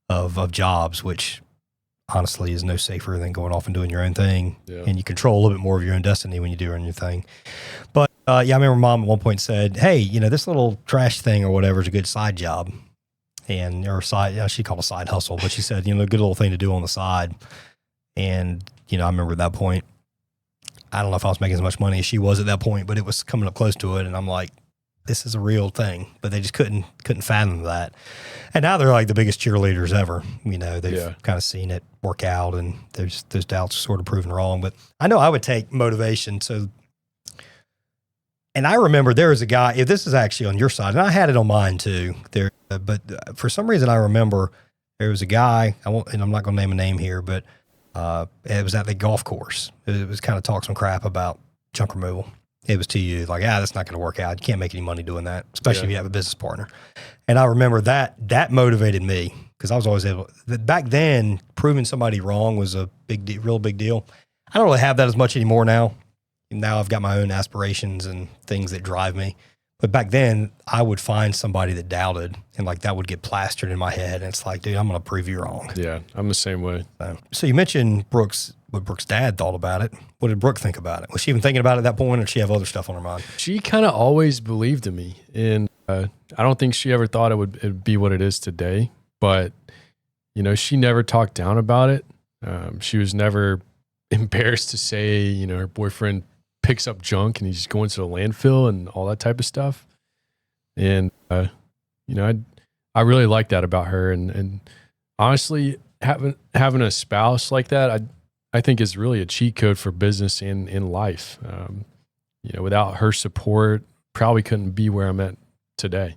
of jobs, which honestly is no safer than going off and doing your own thing. Yeah. And you control a little bit more of your own destiny when you do your own thing. But I remember mom at one point said, "Hey, this little trash thing or whatever is a good side job." Or side, she called it a side hustle, but she said, a good little thing to do on the side. And, I remember at that point, I don't know if I was making as much money as she was at that point, but it was coming up close to it. And I'm like, this is a real thing, but they just couldn't fathom that. And now they're like the biggest cheerleaders ever. They've kind of seen it work out, and those doubts are sort of proven wrong. But I know I would take motivation. So, and I remember there was a guy, if this is actually on your side, and I had it on mine too, but for some reason I remember there was a guy, and I'm not going to name a name here, but it was at the golf course. It was kind of talk some crap about junk removal. It was to you like, that's not going to work out. You can't make any money doing that, especially if you have a business partner. And I remember that motivated me, because I was always back then, proving somebody wrong was a real big deal. I don't really have that as much anymore now. Now I've got my own aspirations and things that drive me. But back then, I would find somebody that doubted, and like that would get plastered in my head. And it's like, dude, I'm going to prove you wrong. Yeah, I'm the same way. So you mentioned what Brooke's dad thought about it. What did Brooke think about it? Was she even thinking about it at that point, or did she have other stuff on her mind? She kind of always believed in me. And I don't think she ever thought it'd be what it is today. But, she never talked down about it. She was never embarrassed to say, her boyfriend picks up junk and he's going to the landfill and all that type of stuff. And, I really like that about her. And honestly, having a spouse like that, I think is really a cheat code for business and in life. Without her support, probably couldn't be where I'm at today.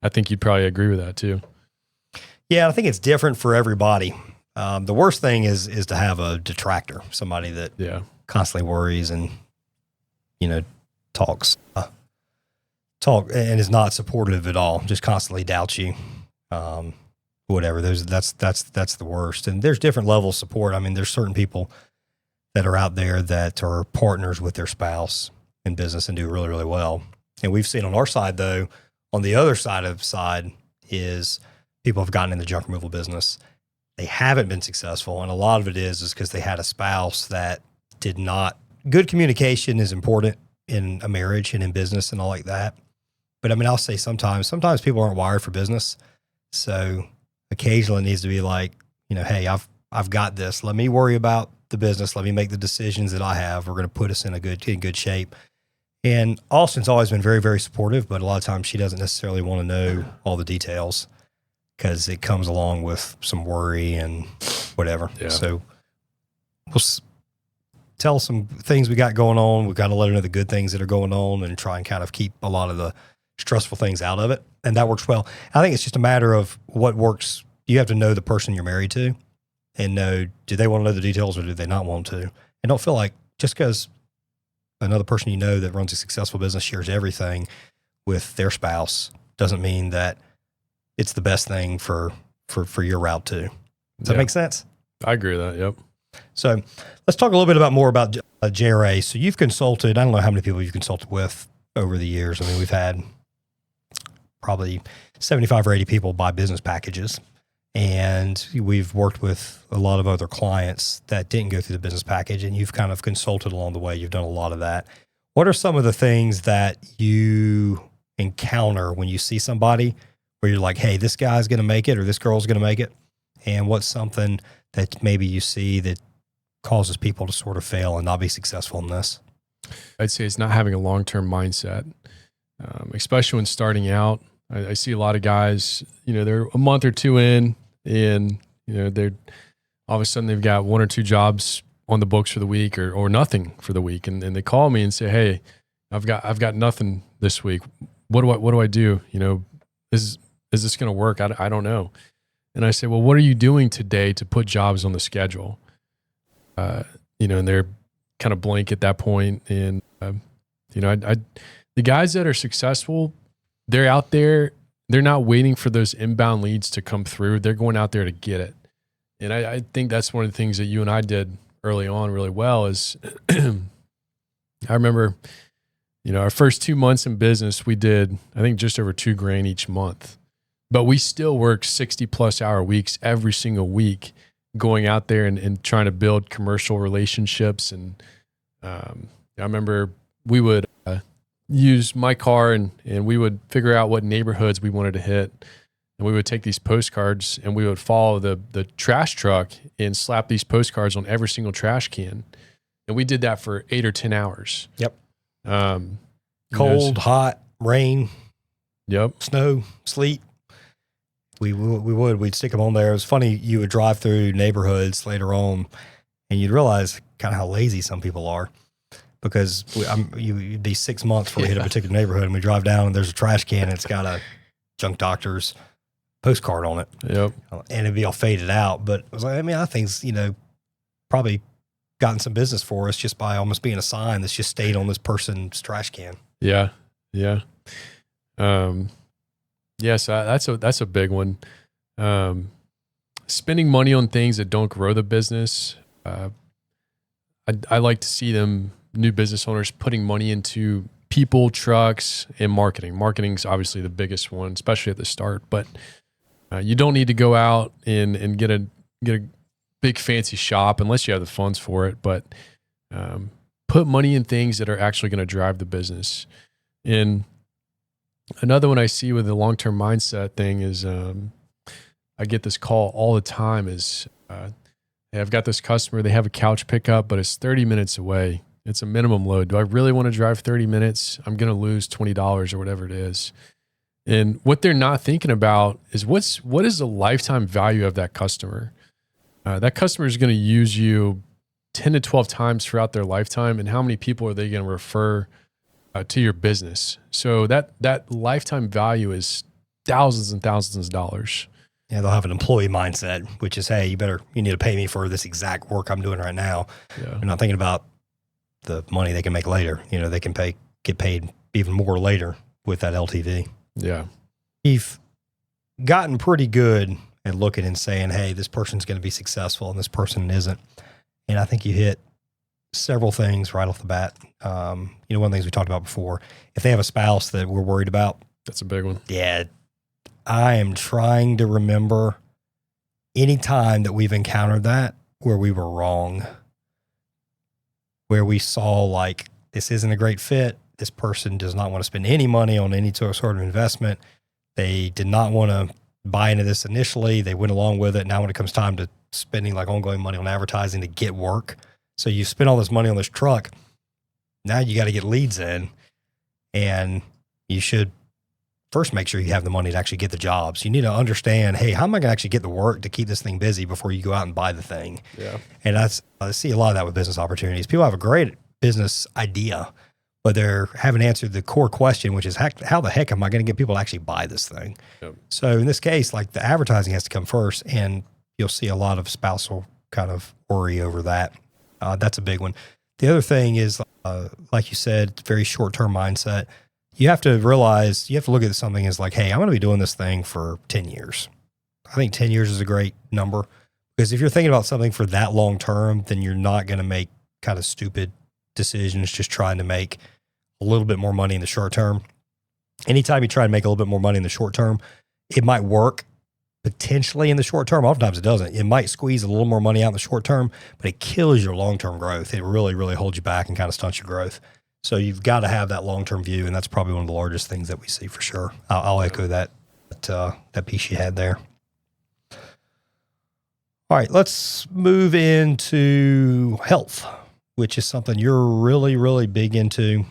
I think you'd probably agree with that too. Yeah, I think it's different for everybody. The worst thing is to have a detractor, somebody that constantly worries and, talks talk and is not supportive at all, just constantly doubts you. Whatever. That's the worst. And there's different levels of support. I mean, there's certain people that are out there that are partners with their spouse in business and do really, really well. And we've seen on our side, though, on the other side is people have gotten in the junk removal business. They haven't been successful. And a lot of it is because they had a spouse that did not. Good communication is important in a marriage and in business and all like that. But I mean, I'll say sometimes people aren't wired for business. So occasionally it needs to be like, hey, I've got this. Let me worry about the business. Let me make the decisions that I have. We're going to put us in good shape. And Austin's always been very, very supportive, but a lot of times she doesn't necessarily want to know all the details because it comes along with some worry and whatever. Yeah. So we'll tell some things we got going on. We've got to let her know the good things that are going on and try and kind of keep a lot of the stressful things out of it. And that works well. I think it's just a matter of what works. You have to know the person you're married to and know, do they want to know the details or do they not want to? And don't feel like just because another person that runs a successful business shares everything with their spouse doesn't mean that it's the best thing for your route too. Does that make sense? I agree with that. Yep. So let's talk a little bit more about JRA. So you've consulted, I don't know how many people you've consulted with over the years. I mean, we've had probably 75 or 80 people buy business packages. And we've worked with a lot of other clients that didn't go through the business package, and you've kind of consulted along the way. You've done a lot of that. What are some of the things that you encounter when you see somebody where you're like, hey, this guy's going to make it or this girl's going to make it? And what's something that maybe you see that causes people to sort of fail and not be successful in this? I'd say it's not having a long-term mindset, especially when starting out. I see a lot of guys, they're a month or two in, and they're all of a sudden they've got one or two jobs on the books for the week or nothing for the week, and they call me and say, hey, I've got nothing this week. What do I do? Is this going to work? I don't know. And I say, well, what are you doing today to put jobs on the schedule? And they're kind of blank at that point. And the guys that are successful, they're out there. They're not waiting for those inbound leads to come through. They're going out there to get it. And I think that's one of the things that you and I did early on really well is I remember, our first 2 months in business, we did, I think, just over $2,000 each month, but we still worked 60+ hour weeks every single week, going out there and trying to build commercial relationships. And I remember we would use my car and we would figure out what neighborhoods we wanted to hit. And we would take these postcards and we would follow the trash truck and slap these postcards on every single trash can. And we did that for 8 or 10 hours. Yep. Cold, hot, rain. Yep. Snow, sleet. We'd stick them on there. It was funny. You would drive through neighborhoods later on and you'd realize kind of how lazy some people are. Because you'd be 6 months before we hit a particular neighborhood, and we drive down and there's a trash can and it's got a junk doctor's postcard on it. Yep. And it'd be all faded out. But I was like, I think, probably gotten some business for us just by almost being a sign that's just stayed on this person's trash can. Yeah. Yeah. Yes, that's a big one. Spending money on things that don't grow the business. I like to see new business owners putting money into people, trucks, and marketing. Marketing's obviously the biggest one, especially at the start, but you don't need to go out and get a big fancy shop unless you have the funds for it, but put money in things that are actually going to drive the business. And another one I see with the long-term mindset thing is I get this call all the time is hey, I've got this customer, they have a couch pickup, but it's 30 minutes away. It's a minimum load. Do I really want to drive 30 minutes? I'm going to lose $20 or whatever it is. And what they're not thinking about is what is the lifetime value of that customer? That customer is going to use you 10 to 12 times throughout their lifetime. And how many people are they going to refer to your business? So that lifetime value is thousands and thousands of dollars. Yeah, they'll have an employee mindset, which is, hey, you need to pay me for this exact work I'm doing right now. Yeah. They're not thinking about the money they can make later. They can get paid even more later with that LTV. Yeah. We've gotten pretty good at looking and saying, hey, this person's going to be successful and this person isn't. And I think you hit several things right off the bat. One of the things we talked about before, if they have a spouse that we're worried about. That's a big one. Yeah. I am trying to remember any time that we've encountered that where we were wrong, where we saw like, this isn't a great fit. This person does not want to spend any money on any sort of investment. They did not want to buy into this initially. They went along with it. Now when it comes time to spending like ongoing money on advertising to get work, so you spend all this money on this truck. Now you got to get leads in, and you should first make sure you have the money to actually get the jobs. You need to understand, hey, how am I going to actually get the work to keep this thing busy before you go out and buy the thing? Yeah. And I see a lot of that with business opportunities. People have a great business idea, but they haven't answered the core question, which is how the heck am I going to get people to actually buy this thing? Yep. So in this case, like the advertising has to come first, and you'll see a lot of spousal kind of worry over that. That's a big one. The other thing is, like you said, very short-term mindset. You have to realize, you have to look at something as like, hey, I'm going to be doing this thing for 10 years. I think 10 years is a great number, because if you're thinking about something for that long term, then you're not going to make kind of stupid decisions just trying to make a little bit more money in the short term. Anytime you try to make a little bit more money in the short term, it might work potentially in the short term. Oftentimes it doesn't. It might squeeze a little more money out in the short term, but it kills your long-term growth. It really, really holds you back and kind of stunts your growth. So you've got to have that long-term view, and that's probably one of the largest things that we see for sure. I'll echo that piece you had there. All right, let's move into health, which is something you're really, really big into.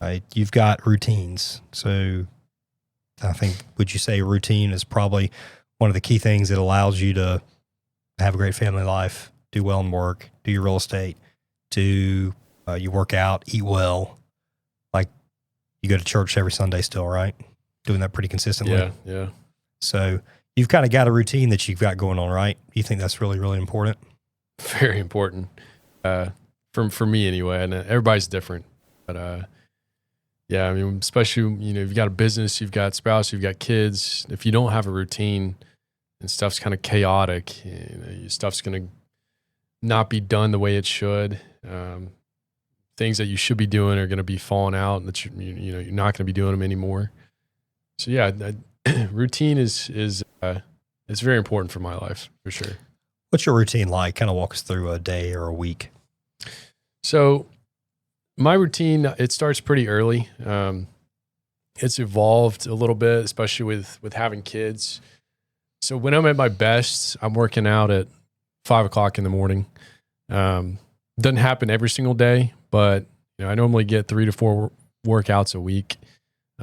Right? You've got routines. So I think, would you say routine is probably one of the key things that allows you to have a great family life, do well in work, do your real estate, you work out, eat well. Like you go to church every Sunday still, right? Doing that pretty consistently. Yeah. So you've kind of got a routine that you've got going on, right? You think that's really, really important? Very important. For me anyway, and everybody's different, but yeah, I mean, especially, you've got a business, you've got spouse, you've got kids. If you don't have a routine and stuff's kind of chaotic, stuff's going to not be done the way it should. Things that you should be doing are going to be falling out, and that you're not going to be doing them anymore. So yeah, routine is it's very important for my life for sure. What's your routine like? Kind of walk us through a day or a week. So my routine, it starts pretty early. It's evolved a little bit, especially with having kids. So when I'm at my best, I'm working out at 5:00 in the morning. Doesn't happen every single day, but I normally get 3 to 4 workouts a week.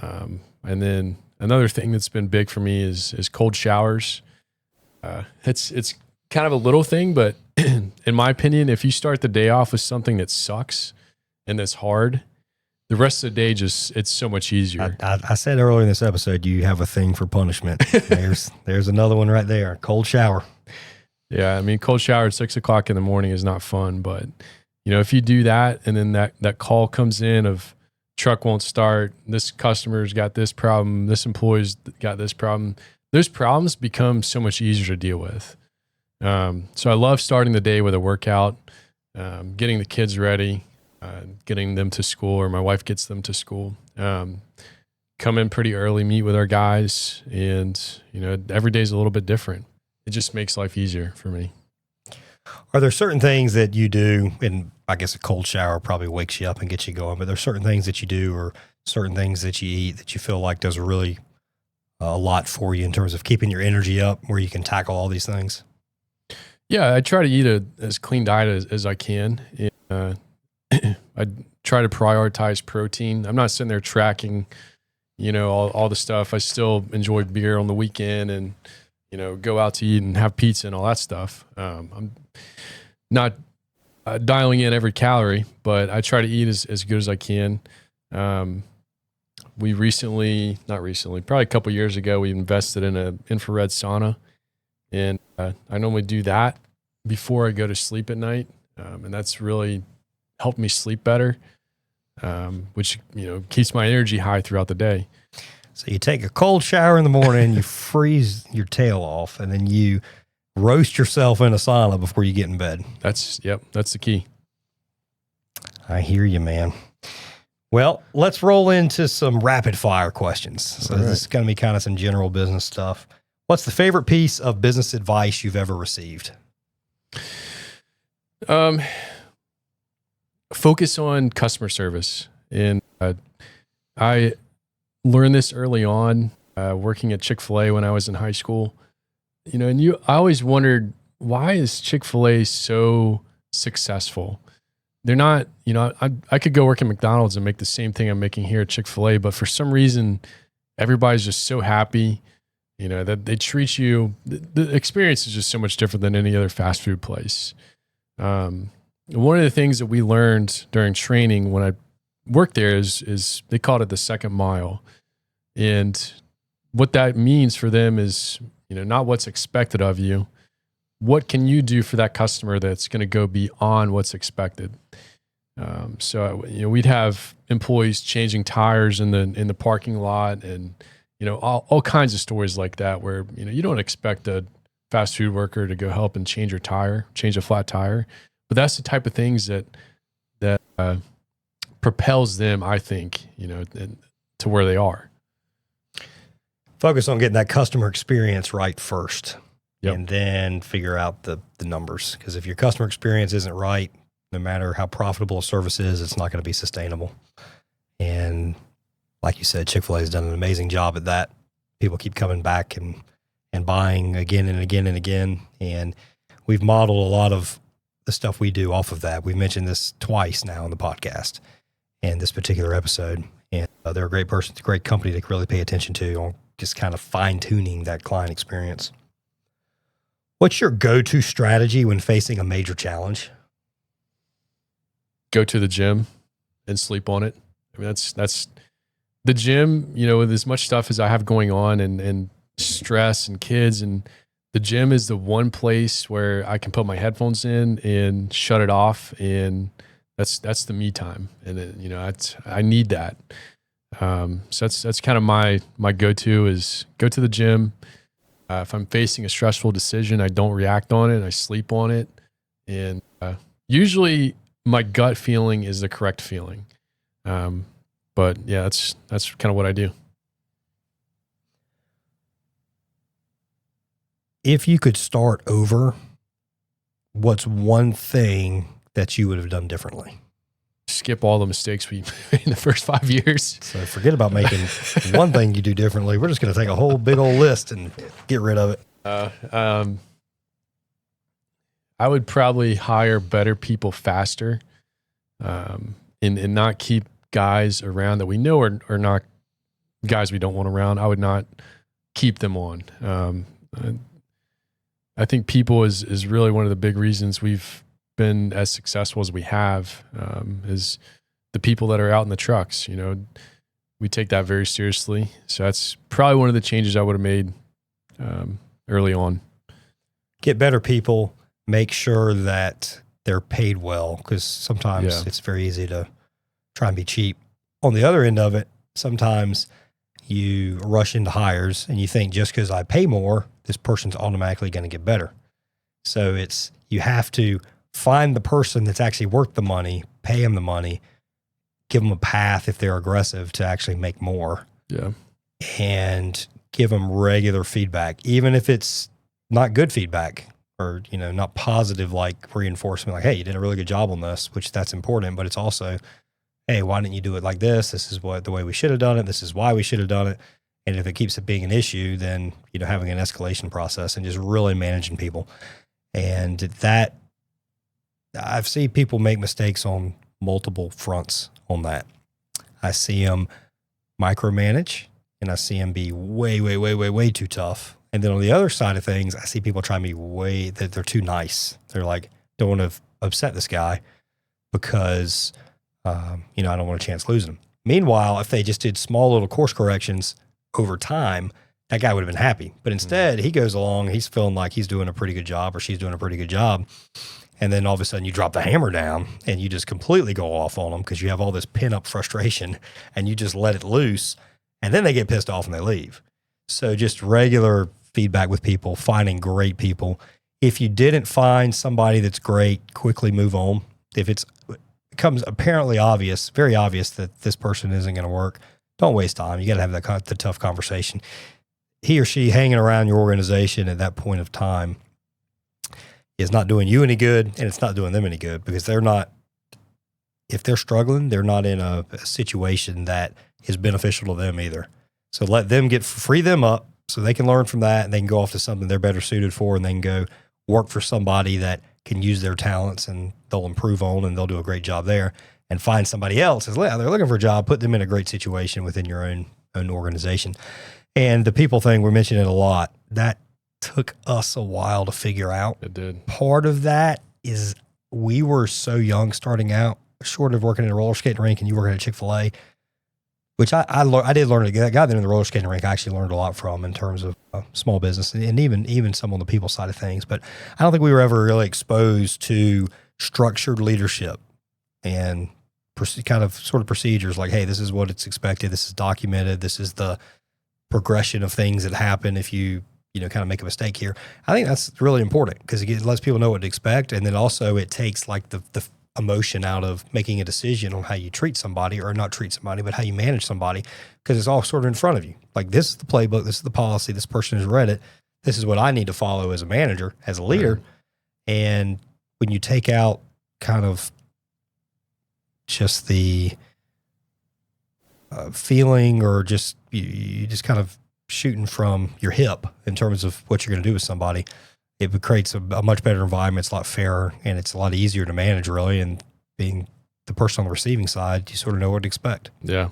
And then another thing that's been big for me is cold showers. It's kind of a little thing, but in my opinion, if you start the day off with something that sucks and that's hard, the rest of the day it's so much easier. I said earlier in this episode, you have a thing for punishment. There's another one right there. Cold shower. Yeah. I mean, cold shower at 6:00 in the morning is not fun, but if you do that, and then that call comes in of truck won't start, this customer's got this problem, this employee's got this problem, those problems become so much easier to deal with. So I love starting the day with a workout, getting the kids ready, getting them to school, or my wife gets them to school. Come in pretty early, meet with our guys, and every day's a little bit different. It just makes life easier for me. Are there certain things that you do, and I guess a cold shower probably wakes you up and gets you going, but there's certain things that you do or certain things that you eat that you feel like does really a lot for you in terms of keeping your energy up, where you can tackle all these things? Yeah, I try to eat as clean diet as I can. I try to prioritize protein. I'm not sitting there tracking, all the stuff. I still enjoy beer on the weekend and, go out to eat and have pizza and all that stuff. I'm not dialing in every calorie, but I try to eat as good as I can. Probably a couple years ago, we invested in an infrared sauna, and I normally do that before I go to sleep at night. And that's really helped me sleep better. which, keeps my energy high throughout the day. So you take a cold shower in the morning, you freeze your tail off, and then you roast yourself in a sauna before you get in bed. That's the key. I hear you, man. Well, let's roll into some rapid fire questions. So This is going to be kind of some general business stuff. What's the favorite piece of business advice you've ever received? Focus on customer service. And I learned this early on, working at Chick-fil-A when I was in high school. I always wondered, why is Chick-fil-A so successful? They're not, I could go work at McDonald's and make the same thing I'm making here at Chick-fil-A, but for some reason, everybody's just so happy, that they treat you, the experience is just so much different than any other fast food place. One of the things that we learned during training when I worked there is they called it the second mile. And what that means for them is, not what's expected of you. What can you do for that customer that's going to go beyond what's expected? So we'd have employees changing tires in the parking lot, and all kinds of stories like that where you don't expect a fast food worker to go help and change a flat tire, but that's the type of things that propels them, I think, to where they are. Focus on getting that customer experience right first. Yep. And then figure out the numbers. Because if your customer experience isn't right, no matter how profitable a service is, it's not going to be sustainable. And like you said, Chick-fil-A has done an amazing job at that. People keep coming back and buying again and again and again. And we've modeled a lot of the stuff we do off of that. We've mentioned this twice now on the podcast and this particular episode. And they're a great person, it's a great company to really pay attention to on just kind of fine-tuning that client experience. What's your go-to strategy when facing a major challenge? Go to the gym and sleep on it. I mean, that's the gym, with as much stuff as I have going on and stress and kids, and the gym is the one place where I can put my headphones in and shut it off. And that's the me time. And I need that. So that's kind of my go-to is go to the gym. If I'm facing a stressful decision, I don't react on it. I sleep on it. And usually my gut feeling is the correct feeling. But yeah, that's kind of what I do. If you could start over, what's one thing that you would have done differently? Skip all the mistakes we made in the first 5 years. So forget about making one thing you do differently. We're just going to take a whole big old list and get rid of it. I would probably hire better people faster, and not keep guys around that we know are not guys we don't want around. I would not keep them on. I think people is really one of the big reasons we've been as successful as we have, is the people that are out in the trucks. We take that very seriously. So that's probably one of the changes I would have made early on. Get better people, make sure that they're paid well, because sometimes it's very easy to try and be cheap. On the other end of it, sometimes you rush into hires and you think just because I pay more, this person's automatically going to get better. So you have to find the person that's actually worth the money, pay them the money, give them a path if they're aggressive to actually make more. Yeah. And give them regular feedback, even if it's not good feedback or, not positive, like reinforcement, like, hey, you did a really good job on this, which that's important, but it's also, hey, why didn't you do it like this? This is the way we should have done it. This is why we should have done it. And if it keeps it being an issue, then, having an escalation process and just really managing people. And that, I've seen people make mistakes on multiple fronts on that. I see them micromanage, and I see them be way, way, way, way, way too tough. And then on the other side of things, I see people try to be that they're too nice. They're like, don't want to upset this guy because, I don't want a chance losing him. Meanwhile, if they just did small little course corrections over time, that guy would have been happy. But instead, he goes along, he's feeling like he's doing a pretty good job or she's doing a pretty good job. And then all of a sudden you drop the hammer down and you just completely go off on them because you have all this pent up frustration and you just let it loose. And then they get pissed off and they leave. So just regular feedback with people, finding great people. If you didn't find somebody that's great, quickly move on. If it becomes apparently obvious, very obvious that this person isn't going to work, don't waste time. You got to have the tough conversation. He or she hanging around your organization at that point of time is not doing you any good, and it's not doing them any good because if they're struggling, they're not in a situation that is beneficial to them either. So let them free them up so they can learn from that and they can go off to something they're better suited for, and they can go work for somebody that can use their talents and they'll improve on and they'll do a great job there, and find somebody else as they're looking for a job, put them in a great situation within your own organization. And the people thing, we're mentioning it a lot. That took us a while to figure out. It did. Part of that is we were so young starting out, short of working in a roller skating rink and you working at Chick-fil-A, which I did learn. That guy that in the roller skating rink I actually learned a lot from in terms of small business and even some on the people side of things. But I don't think we were ever really exposed to structured leadership and kind of sort of procedures like, hey, this is what it's expected. This is documented. This is the progression of things that happen if you kind of make a mistake here. I think that's really important because it lets people know what to expect. And then also it takes like the emotion out of making a decision on how you treat somebody or not treat somebody, but how you manage somebody, because it's all sort of in front of you. Like, this is the playbook. This is the policy. This person has read it. This is what I need to follow as a manager, as a leader. Right. And when you take out kind of just the feeling or just you just kind of shooting from your hip in terms of what you're going to do with somebody, it creates a much better environment. It's a lot fairer and it's a lot easier to manage, really. And being the person on the receiving side, you sort of know what to expect. Yeah.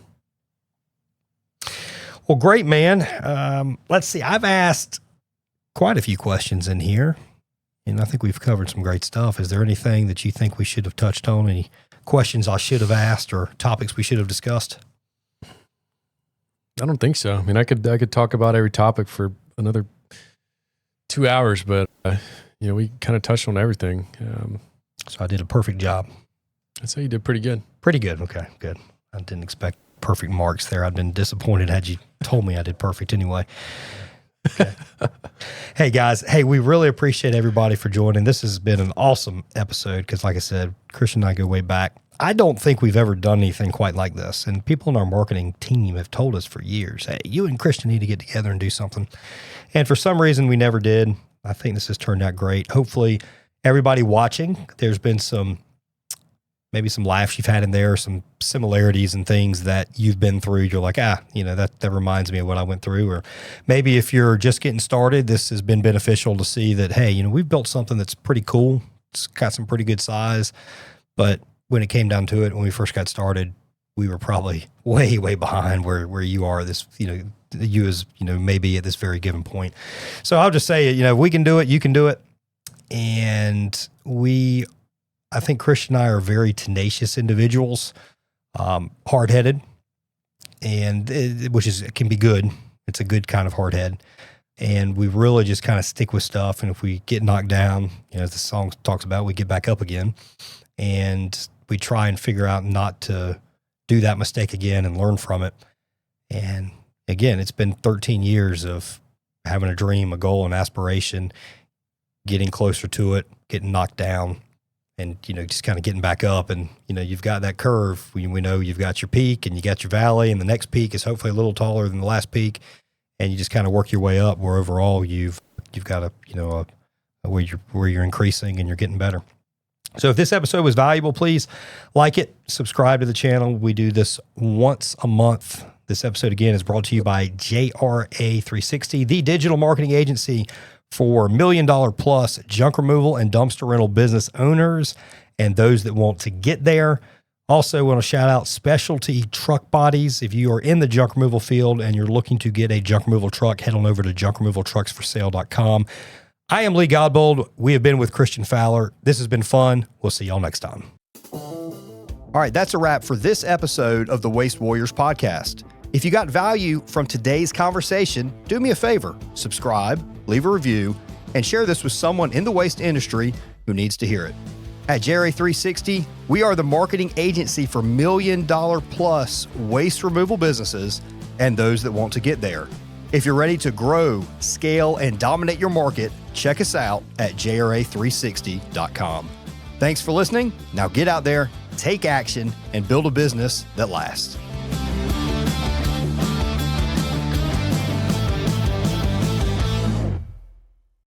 Well, great, man. Let's see. I've asked quite a few questions in here, and I think we've covered some great stuff. Is there anything that you think we should have touched on? Any questions I should have asked or topics we should have discussed? I don't think so. I mean, I could talk about every topic for another 2 hours, but we kind of touched on everything. So I did a perfect job. I'd say you did pretty good. Pretty good. Okay, good. I didn't expect perfect marks there. I'd been disappointed had you told me I did perfect anyway. Okay. Hey guys, we really appreciate everybody for joining. This has been an awesome episode because, like I said, Christian and I go way back. I don't think we've ever done anything quite like this. And people in our marketing team have told us for years, hey, you and Christian need to get together and do something. And for some reason, we never did. I think this has turned out great. Hopefully, everybody watching, there's been maybe some laughs you've had in there, some similarities and things that you've been through. You're like, that reminds me of what I went through. Or maybe if you're just getting started, this has been beneficial to see that, hey, we've built something that's pretty cool. It's got some pretty good size, but when it came down to it, when we first got started, we were probably way, way behind where you are. Maybe at this very given point. So I'll just say, we can do it. You can do it. And I think Christian and I are very tenacious individuals, hard-headed, and it can be good. It's a good kind of hard head. And we really just kind of stick with stuff. And if we get knocked down, as the song talks about, we get back up again. And we try and figure out not to do that mistake again and learn from it. And again, it's been 13 years of having a dream, a goal, an aspiration, getting closer to it, getting knocked down, and, just kind of getting back up. And, you've got that curve. We know you've got your peak and you got your valley, and the next peak is hopefully a little taller than the last peak. And you just kind of work your way up where overall you've got where you're increasing and you're getting better. So if this episode was valuable, please like it, subscribe to the channel. We do this once a month. This episode, again, is brought to you by JRA360, the digital marketing agency for $1 million plus junk removal and dumpster rental business owners and those that want to get there. Also, want to shout out Specialty Truck Bodies. If you are in the junk removal field and you're looking to get a junk removal truck, head on over to junkremovaltrucksforsale.com. I am Lee Godbold. We have been with Christian Fowler. This has been fun. We'll see y'all next time. All right, that's a wrap for this episode of the Waste Warriors podcast. If you got value from today's conversation, do me a favor, subscribe, leave a review, and share this with someone in the waste industry who needs to hear it. At JRA 360, we are the marketing agency for $1 million plus waste removal businesses and those that want to get there. If you're ready to grow, scale, and dominate your market, check us out at jra360.com. Thanks for listening. Now get out there, take action, and build a business that lasts.